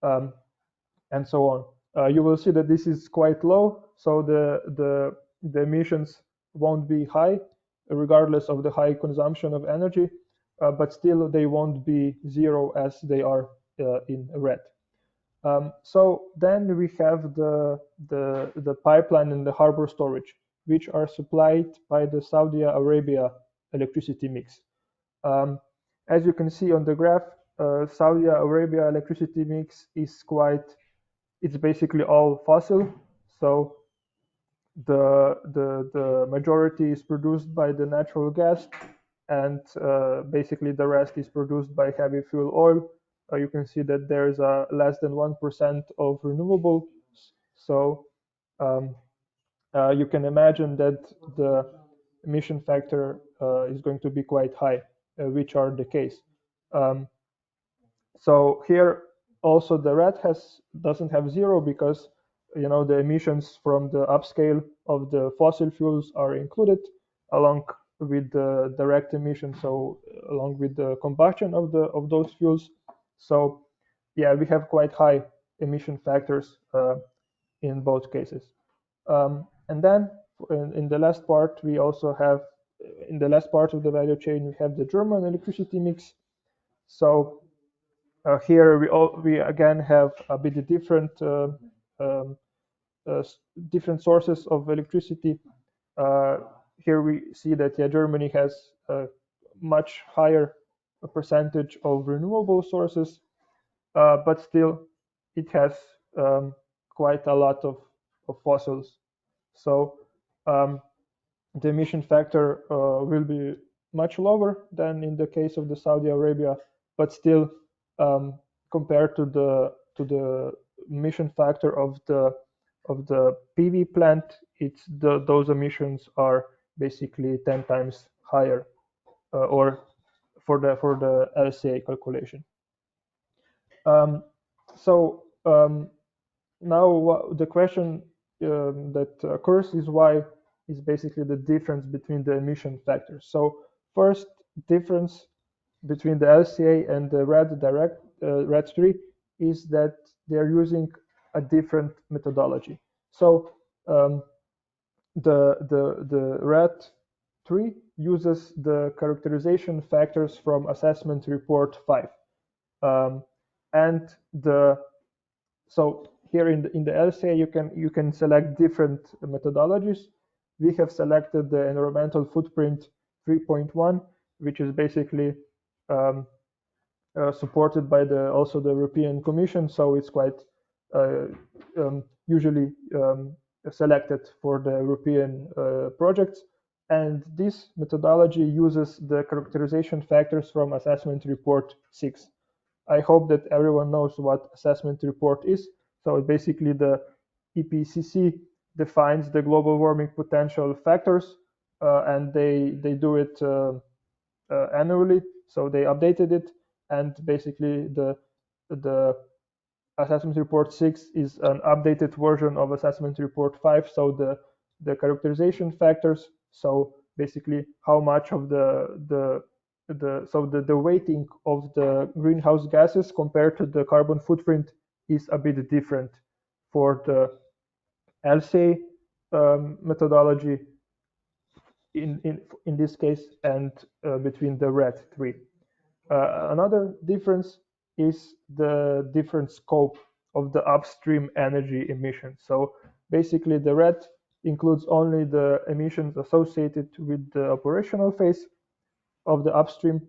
and so on. You will see that this is quite low, so the emissions won't be high, regardless of the high consumption of energy, but still they won't be zero as they are in red. So then we have the pipeline and the harbor storage, which are supplied by the Saudi Arabia electricity mix. As you can see on the graph, Saudi Arabia electricity mix is it's basically all fossil. So the majority is produced by the natural gas, and basically the rest is produced by heavy fuel oil. You can see that there's less than 1% of renewable. So you can imagine that the emission factor is going to be quite high, which are the case. So here also the red doesn't have zero because the emissions from the upscale of the fossil fuels are included along with the direct emissions, so along with the combustion of those fuels. So yeah, we have quite high emission factors in both cases. And then in the last part, we also have, in the last part of the value chain, we have the German electricity mix. So here we again have a bit different different sources of electricity. Here we see that Germany has a much higher percentage of renewable sources, but still it has quite a lot of fossils. So the emission factor will be much lower than in the case of the Saudi Arabia, but still compared to the emission factor of the PV plant, those emissions are basically 10 times higher, or for the LCA calculation. So now the question that occurs is why is basically the difference between the emission factors. So first difference between the LCA and the RED III is that they are using a different methodology. So the RED III uses the characterization factors from assessment report 5, and so here in the LCA you can select different methodologies. We have selected the environmental footprint 3.1, which is basically supported by also the European Commission, so it's quite usually selected for the European projects. And this methodology uses the characterization factors from assessment report 6. I hope that everyone knows what assessment report is. So basically the EPCC defines the global warming potential factors, and they do it annually. So they updated it, and basically the assessment report 6 is an updated version of assessment report 5. So the characterization factors, so basically how much of the weighting of the greenhouse gases compared to the carbon footprint is a bit different for the LCA methodology in this case, and between the RED III. Another difference is the different scope of the upstream energy emissions. So basically the RED includes only the emissions associated with the operational phase of the upstream.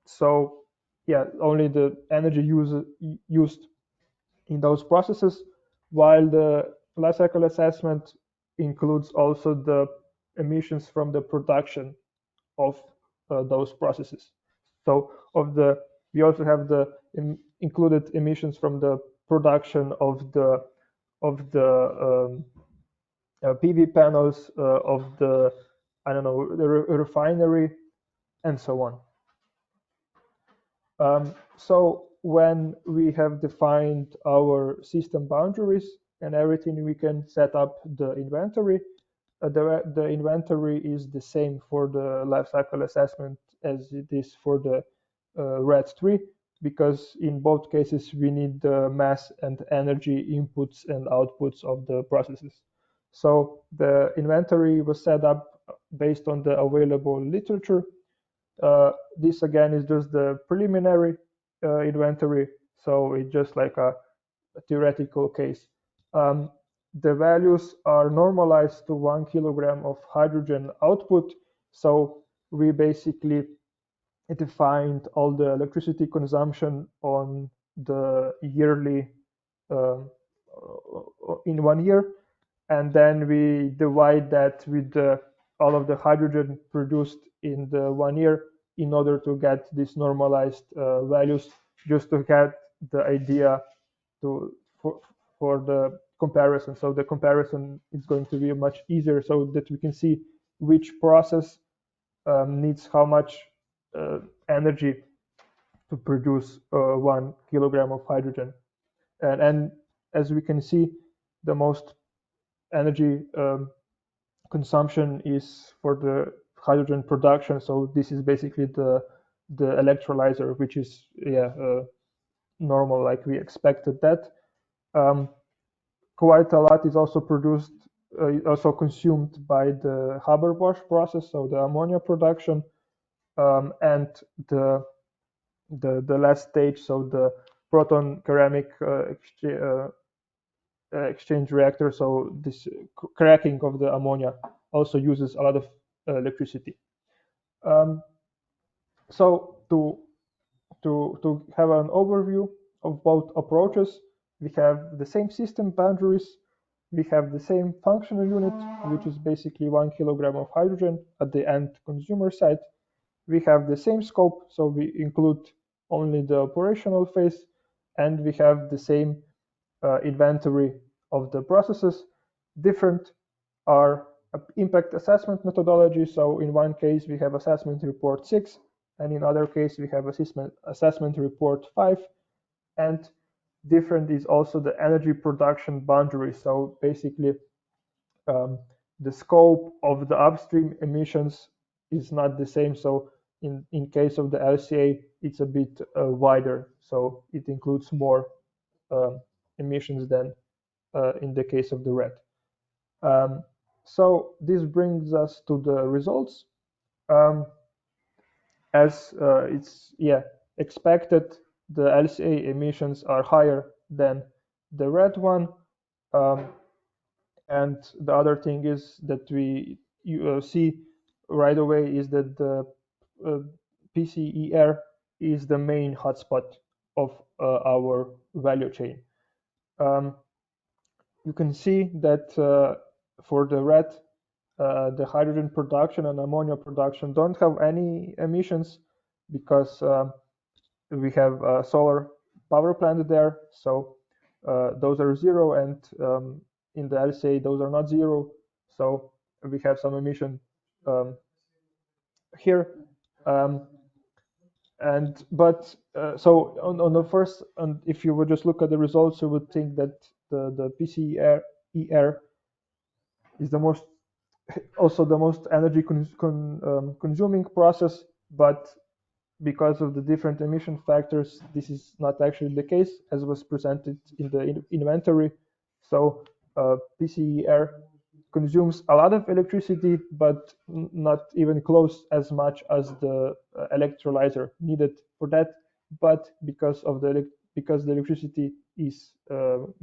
So yeah, only the energy used in those processes, while the life cycle assessment includes also the emissions from the production of those processes. So we also have the included emissions from the production of the PV panels, of the the refinery, and so on. So when we have defined our system boundaries, and everything, we can set up the inventory. The inventory is the same for the life cycle assessment as it is for the RED III, because in both cases we need the mass and energy inputs and outputs of the processes. So the inventory was set up based on the available literature. This again is just the preliminary inventory, so it's just like a theoretical case. The values are normalized to 1 kilogram of hydrogen output. So we basically defined all the electricity consumption on the yearly in 1 year, and then we divide that with all of the hydrogen produced in the 1 year in order to get these normalized values, just to get the idea for the comparison. So the comparison is going to be much easier, so that we can see which process needs how much energy to produce 1 kilogram of hydrogen. And as we can see, the most energy consumption is for the hydrogen production. So this is basically the electrolyzer, which is normal, like we expected that. Quite a lot is also produced, also consumed by the Haber-Bosch process, so the ammonia production, and the last stage, so the proton ceramic exchange reactor. So this cracking of the ammonia also uses a lot of electricity. So to have an overview of both approaches, we have the same system boundaries, we have the same functional unit, which is basically 1 kilogram of hydrogen at the end consumer side. We have the same scope, so we include only the operational phase, and we have the same inventory of the processes. Different are impact assessment methodology. So in one case we have assessment report 6, and in other case we have assessment report 5. And different is also the energy production boundary. So basically the scope of the upstream emissions is not the same. So in case of the LCA, it's a bit wider, so it includes more emissions than in the case of the RED. So this brings us to the results. As it's expected, the LCA emissions are higher than the RED one. And the other thing is that you see right away is that the PCER is the main hotspot of our value chain. You can see that for the RED, the hydrogen production and ammonia production don't have any emissions, because we have a solar power plant there, so those are zero, and in the LCA those are not zero, so we have some emission here. So on the first, and if you would just look at the results, you would think that the PCER is also the most energy consuming process, but because of the different emission factors, this is not actually the case, as was presented in the inventory. So PCER consumes a lot of electricity, but not even close as much as the electrolyzer needed for that. But because the electricity is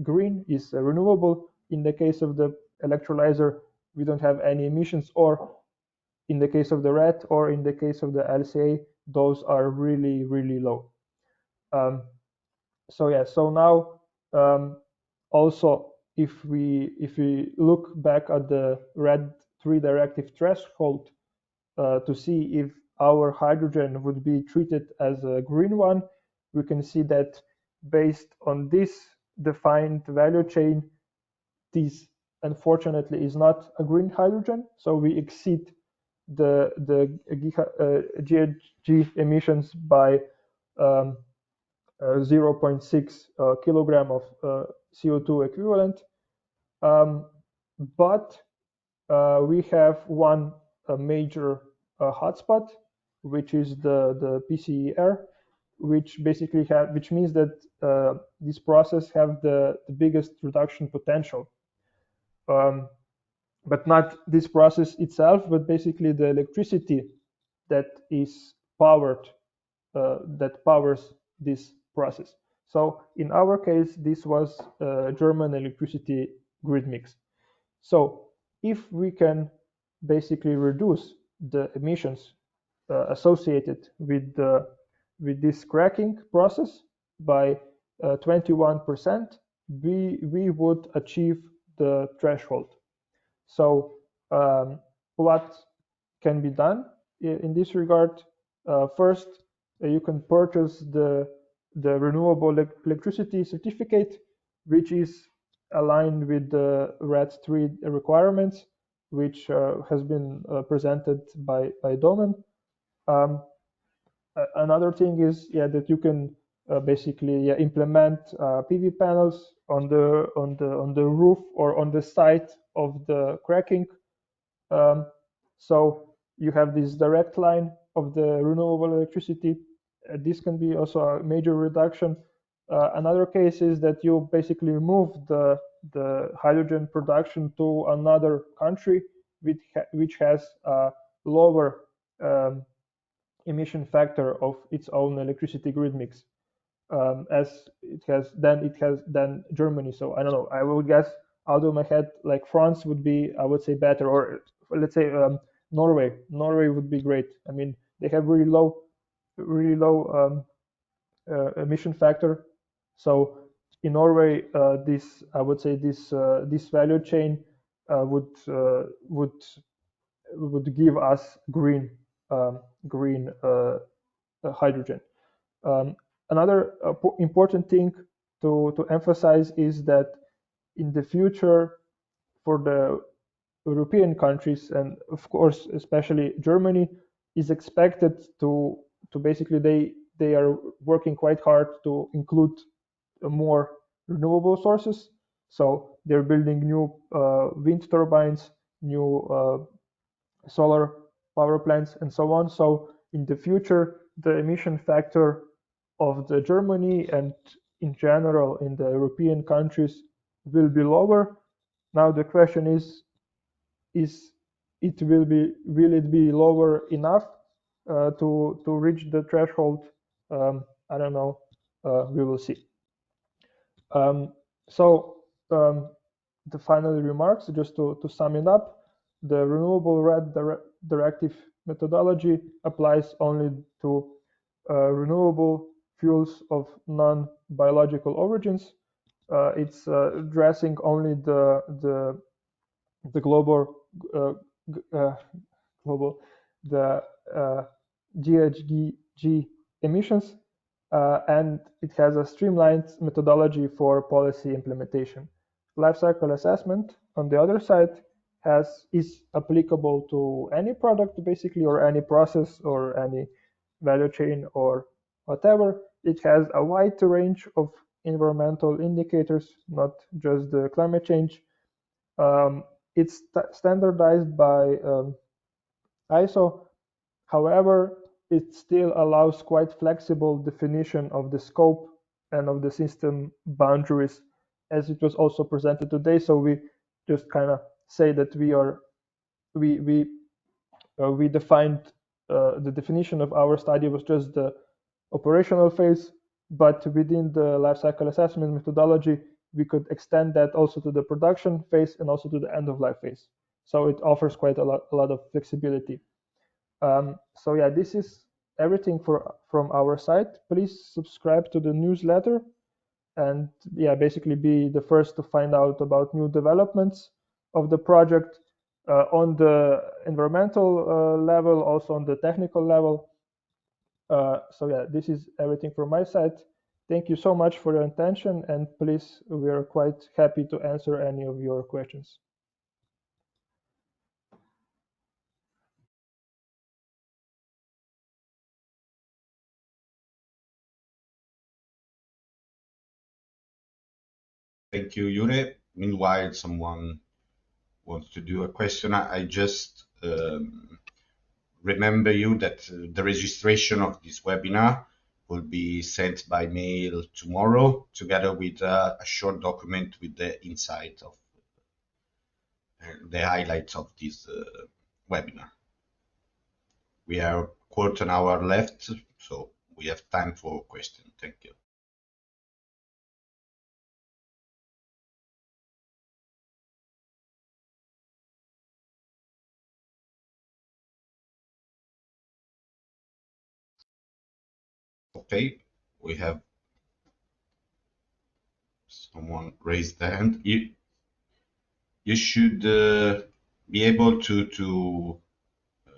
green, is renewable, in the case of the electrolyzer, we don't have any emissions, or in the case of the RED, or in the case of the LCA, those are really, really low. So now also if we look back at the RED III directive threshold to see if our hydrogen would be treated as a green one, we can see that based on this defined value chain, this unfortunately is not a green hydrogen, so we exceed the GHG emissions by 0.6 kilogram of CO2 equivalent. But we have one major hotspot, which is the PCER, which basically which means that this process have the biggest reduction potential. But not this process itself, but basically the electricity that is powered, that powers this process. So in our case, this was German electricity grid mix. So if we can basically reduce the emissions associated with this cracking process by 21%, we would achieve the threshold. So what can be done in this regard? First, you can purchase the renewable electricity certificate, which is aligned with the RED III requirements, which has been presented by Domen. Another thing is that you can basically implement PV panels on the roof or on the site of the cracking. So you have this direct line of the renewable electricity. This can be also a major reduction. Another case is that you basically move the hydrogen production to another country which has a lower emission factor of its own electricity grid mix, as it has then Germany. So I don't know. I would guess out of my head, like France would be, I would say, better, or let's say Norway. Norway would be great. I mean, they have really low emission factor. So in Norway, this I would say this value chain would give us green hydrogen. Another important thing to emphasize is that in the future, for the European countries, and of course especially Germany, is expected to basically they are working quite hard to include more renewable sources. So they're building new wind turbines, new solar power plants, and so on. So in the future, the emission factor of the Germany and in general in the European countries will be lower. Now the question is will it be lower enough to reach the threshold? I don't know. We will see. So the final remarks, just to sum it up, the Renewable RED Directive methodology applies only to renewable fuels of non-biological origins. It's addressing only the global the GHG emissions, and it has a streamlined methodology for policy implementation. Life cycle assessment, on the other side, is applicable to any product basically, or any process, or any value chain, or whatever. It has a wide range of environmental indicators, not just the climate change. It's standardized by ISO. However, it still allows quite flexible definition of the scope and of the system boundaries, as it was also presented today. So we just kind of say that we defined the definition of our study was just the operational phase, but within the life cycle assessment methodology, we could extend that also to the production phase and also to the end of life phase. So it offers quite a lot of flexibility. So yeah, this is everything from our side. Please subscribe to the newsletter, and yeah, basically be the first to find out about new developments of the project on the environmental level, also on the technical level. So yeah, this is everything from my side. Thank you so much for your attention, and please, we are quite happy to answer any of your questions. Thank you, Jure. meanwhile someone wants to do a question, I just remember you that the registration of this webinar will be sent by mail tomorrow, together with a short document with the insight of the highlights of this webinar. We have a quarter an hour left, so we have time for questions. Thank you. Okay, we have someone raised their hand. You should be able to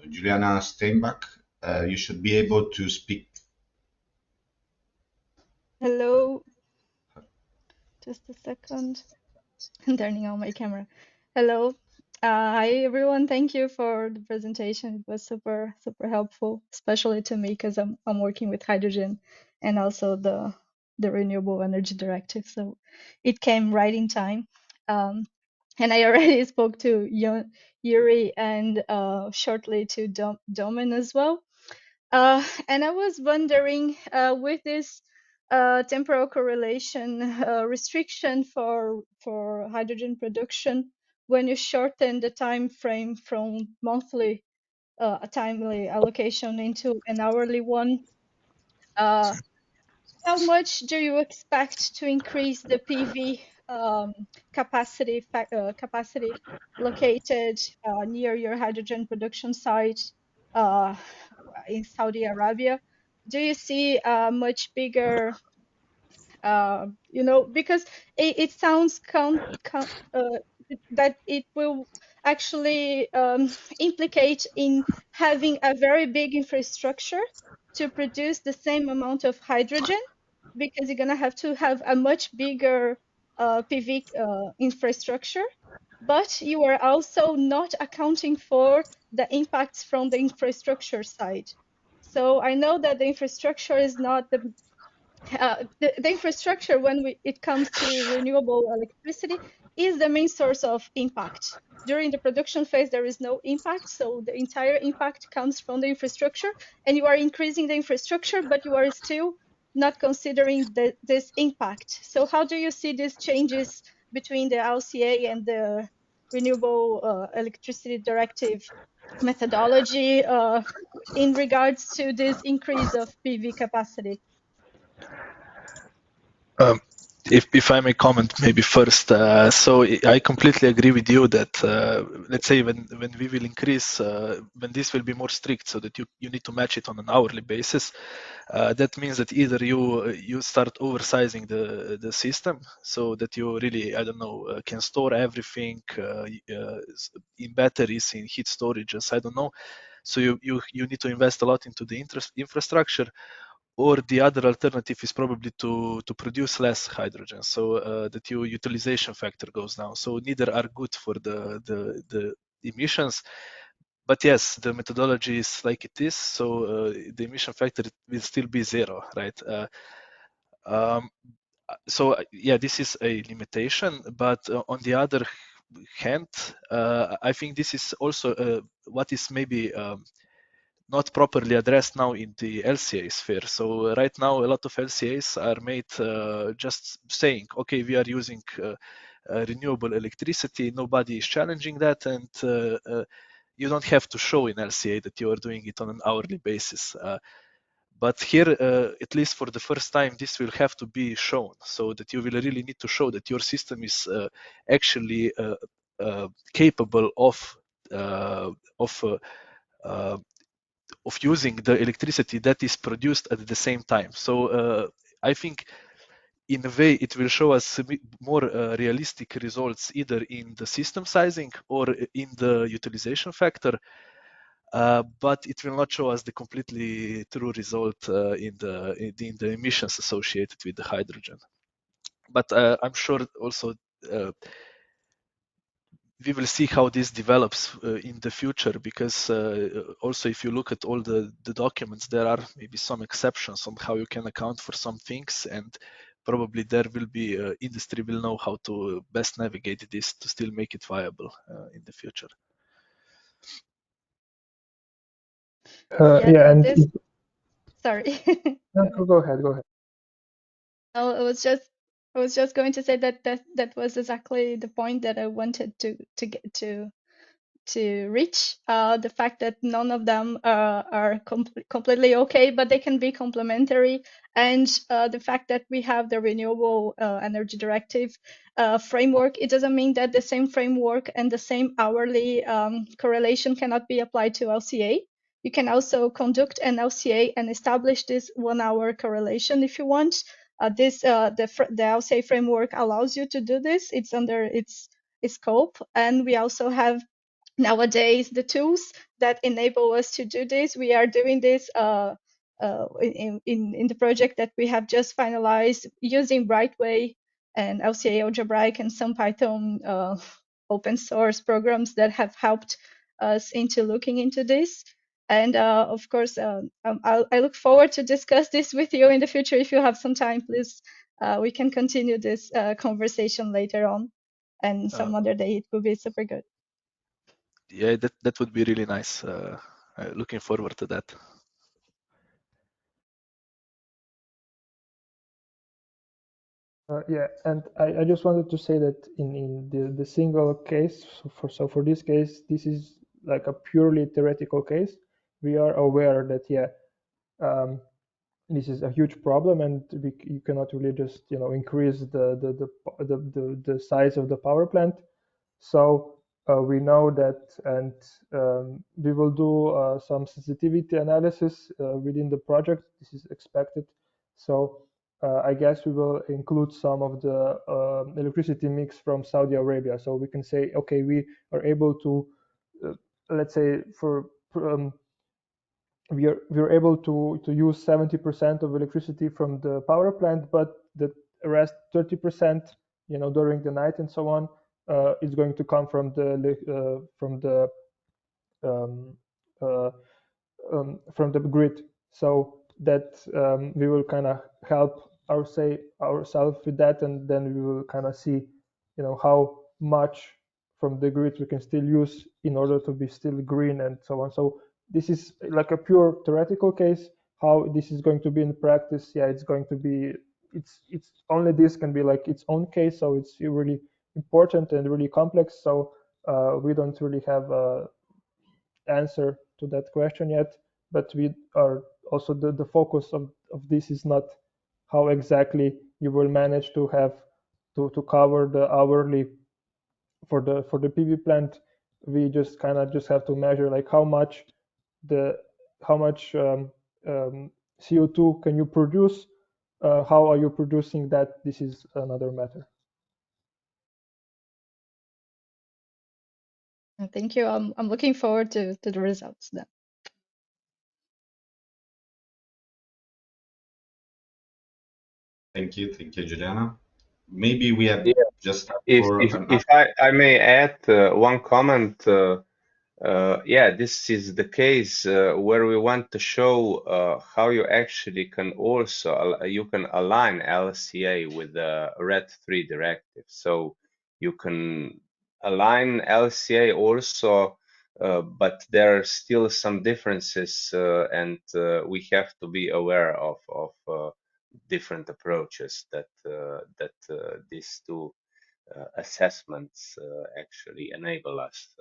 Juliana Steinbach, you should be able to speak. Hello, just a second. I'm turning on my camera. Hello. Hi everyone. Thank you for the presentation. It was super helpful, especially to me because I'm working with hydrogen and also the Renewable Energy Directive. So it came right in time. And I already spoke to Yuri and shortly to Domen as well. And I was wondering, with this temporal correlation restriction for hydrogen production, when you shorten the time frame from monthly a timely allocation into an hourly one, how much do you expect to increase the PV capacity located near your hydrogen production site in Saudi Arabia? Do you see a much bigger, because it sounds that it will actually implicate in having a very big infrastructure to produce the same amount of hydrogen, because you're gonna have to have a much bigger PV infrastructure, but you are also not accounting for the impacts from the infrastructure side. So I know that the infrastructure is not the infrastructure when it comes to renewable electricity is the main source of impact. During the production phase, there is no impact, so the entire impact comes from the infrastructure, and you are increasing the infrastructure, but you are still not considering this impact. So how do you see these changes between the LCA and the Renewable Electricity Directive methodology in regards to this increase of PV capacity? If I may comment maybe first, so I completely agree with you that let's say when we will increase, when this will be more strict, so that you need to match it on an hourly basis. That means that either you start oversizing the system so that you really can store everything in batteries, in heat storages, I don't know. So you need to invest a lot into the infrastructure. Or the other alternative is probably to produce less hydrogen, so that your utilization factor goes down. So neither are good for the emissions. But yes, the methodology is like it is, so the emission factor will still be zero, right? So yeah, this is a limitation, but on the other hand, I think this is also what is maybe not properly addressed now in the LCA sphere. So right now, a lot of LCAs are made just saying, okay, we are using renewable electricity. Nobody is challenging that, and you don't have to show in LCA that you are doing it on an hourly basis. But here, at least for the first time, this will have to be shown, so that you will really need to show that your system is actually capable of using the electricity that is produced at the same time. So I think in a way it will show us more realistic results either in the system sizing or in the utilization factor, but it will not show us the completely true result in the emissions associated with the hydrogen. But I'm sure also we will see how this develops in the future, because also if you look at all the documents, there are maybe some exceptions on how you can account for some things, and probably there will be industry will know how to best navigate this to still make it viable in the future. Yeah, and this. Sorry. go ahead. No, I was just going to say that was exactly the point that I wanted to get to reach. The fact that none of them are completely okay, but they can be complementary, and the fact that we have the Renewable Energy Directive framework. It doesn't mean that the same framework and the same hourly correlation cannot be applied to LCA. You can also conduct an LCA and establish this 1 hour correlation if you want. The LCA framework allows you to do this. It's under its scope, and we also have nowadays the tools that enable us to do this. We are doing this in the project that we have just finalized using Brightway and LCA Algebraic and some Python open source programs that have helped us into looking into this. And of course, I look forward to discuss this with you in the future. If you have some time, please, we can continue this conversation later on, and some other day. It would be super good. Yeah, that would be really nice. Looking forward to that. Yeah, and I just wanted to say that in the single case, so for this case, this is like a purely theoretical case. We are aware that this is a huge problem, and you cannot really just increase the size of the power plant. So we know that, and we will do some sensitivity analysis within the project. This is expected. So I guess we will include some of the electricity mix from Saudi Arabia. So we can say, okay, we are able to, let's say, we are able to use 70% of electricity from the power plant, but the rest 30%, during the night and so on, is going to come from the grid. So that we will kind of help ourselves with that, and then we will kind of see, how much from the grid we can still use in order to be still green and so on. So this is like a pure theoretical case. How this is going to be in practice, yeah, it's going to be, it's only this can be like its own case. So it's really important and really complex. So we don't really have a answer to that question yet, but we are also the focus of this is not how exactly you will manage to have to cover the hourly for the PV plant. We just kind of just have to measure like how much CO2 can you produce, how are you producing that. This is another matter. Thank you. I'm looking forward to the results then. Thank you, Juliana. Maybe we have Yeah. just time If for if an if I may add one comment, yeah, this is the case where we want to show how you actually can also you can align LCA with the RED III directive. So you can align LCA also, but there are still some differences, and we have to be aware of different approaches that these two assessments actually enable us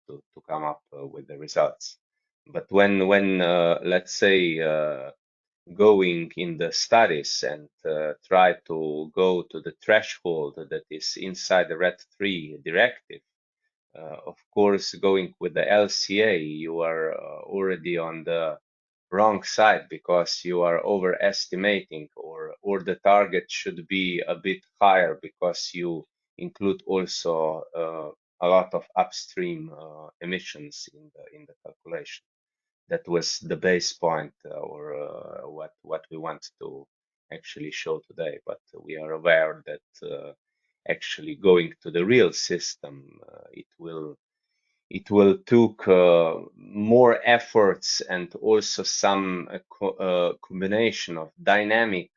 to come up with the results. But when let's say going in the studies and try to go to the threshold that is inside the RED III directive, of course, going with the LCA, you are already on the wrong side because you are overestimating, or the target should be a bit higher because you include also a lot of upstream emissions in the calculation. That was the base point, or what we want to actually show today. But we are aware that actually going to the real system, it will it will took more efforts and also some combination of dynamic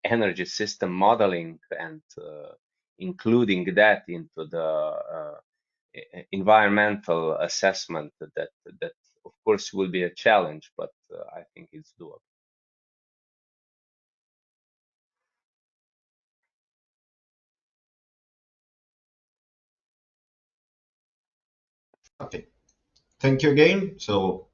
energy system modeling and including that into the environmental assessment that of course will be a challenge, but I think it's doable. Okay, thank you again. So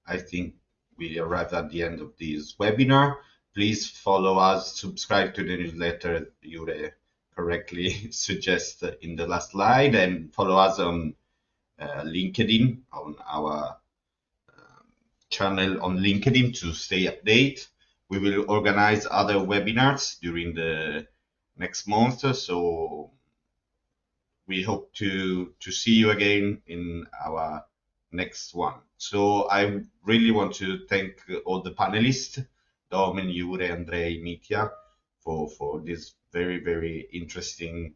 I think we arrived at the end of this webinar. Please follow us, subscribe to the newsletter you correctly suggest in the last slide, and follow us on LinkedIn, on our channel on LinkedIn to stay updated. We will organize other webinars during the next month, so we hope to see you again in our next one. So I really want to thank all the panelists, Domen, Jure, Andrei, Mitya, for this very, very interesting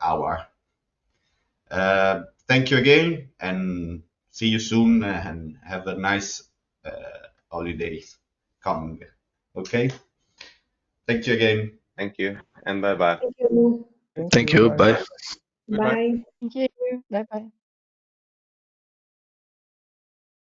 hour. Thank you again, and see you soon, and have a nice holidays coming. Okay? Thank you again. Thank you, and bye-bye. Thank you. Thank you. Bye. Goodbye. Bye. Thank you. Bye bye.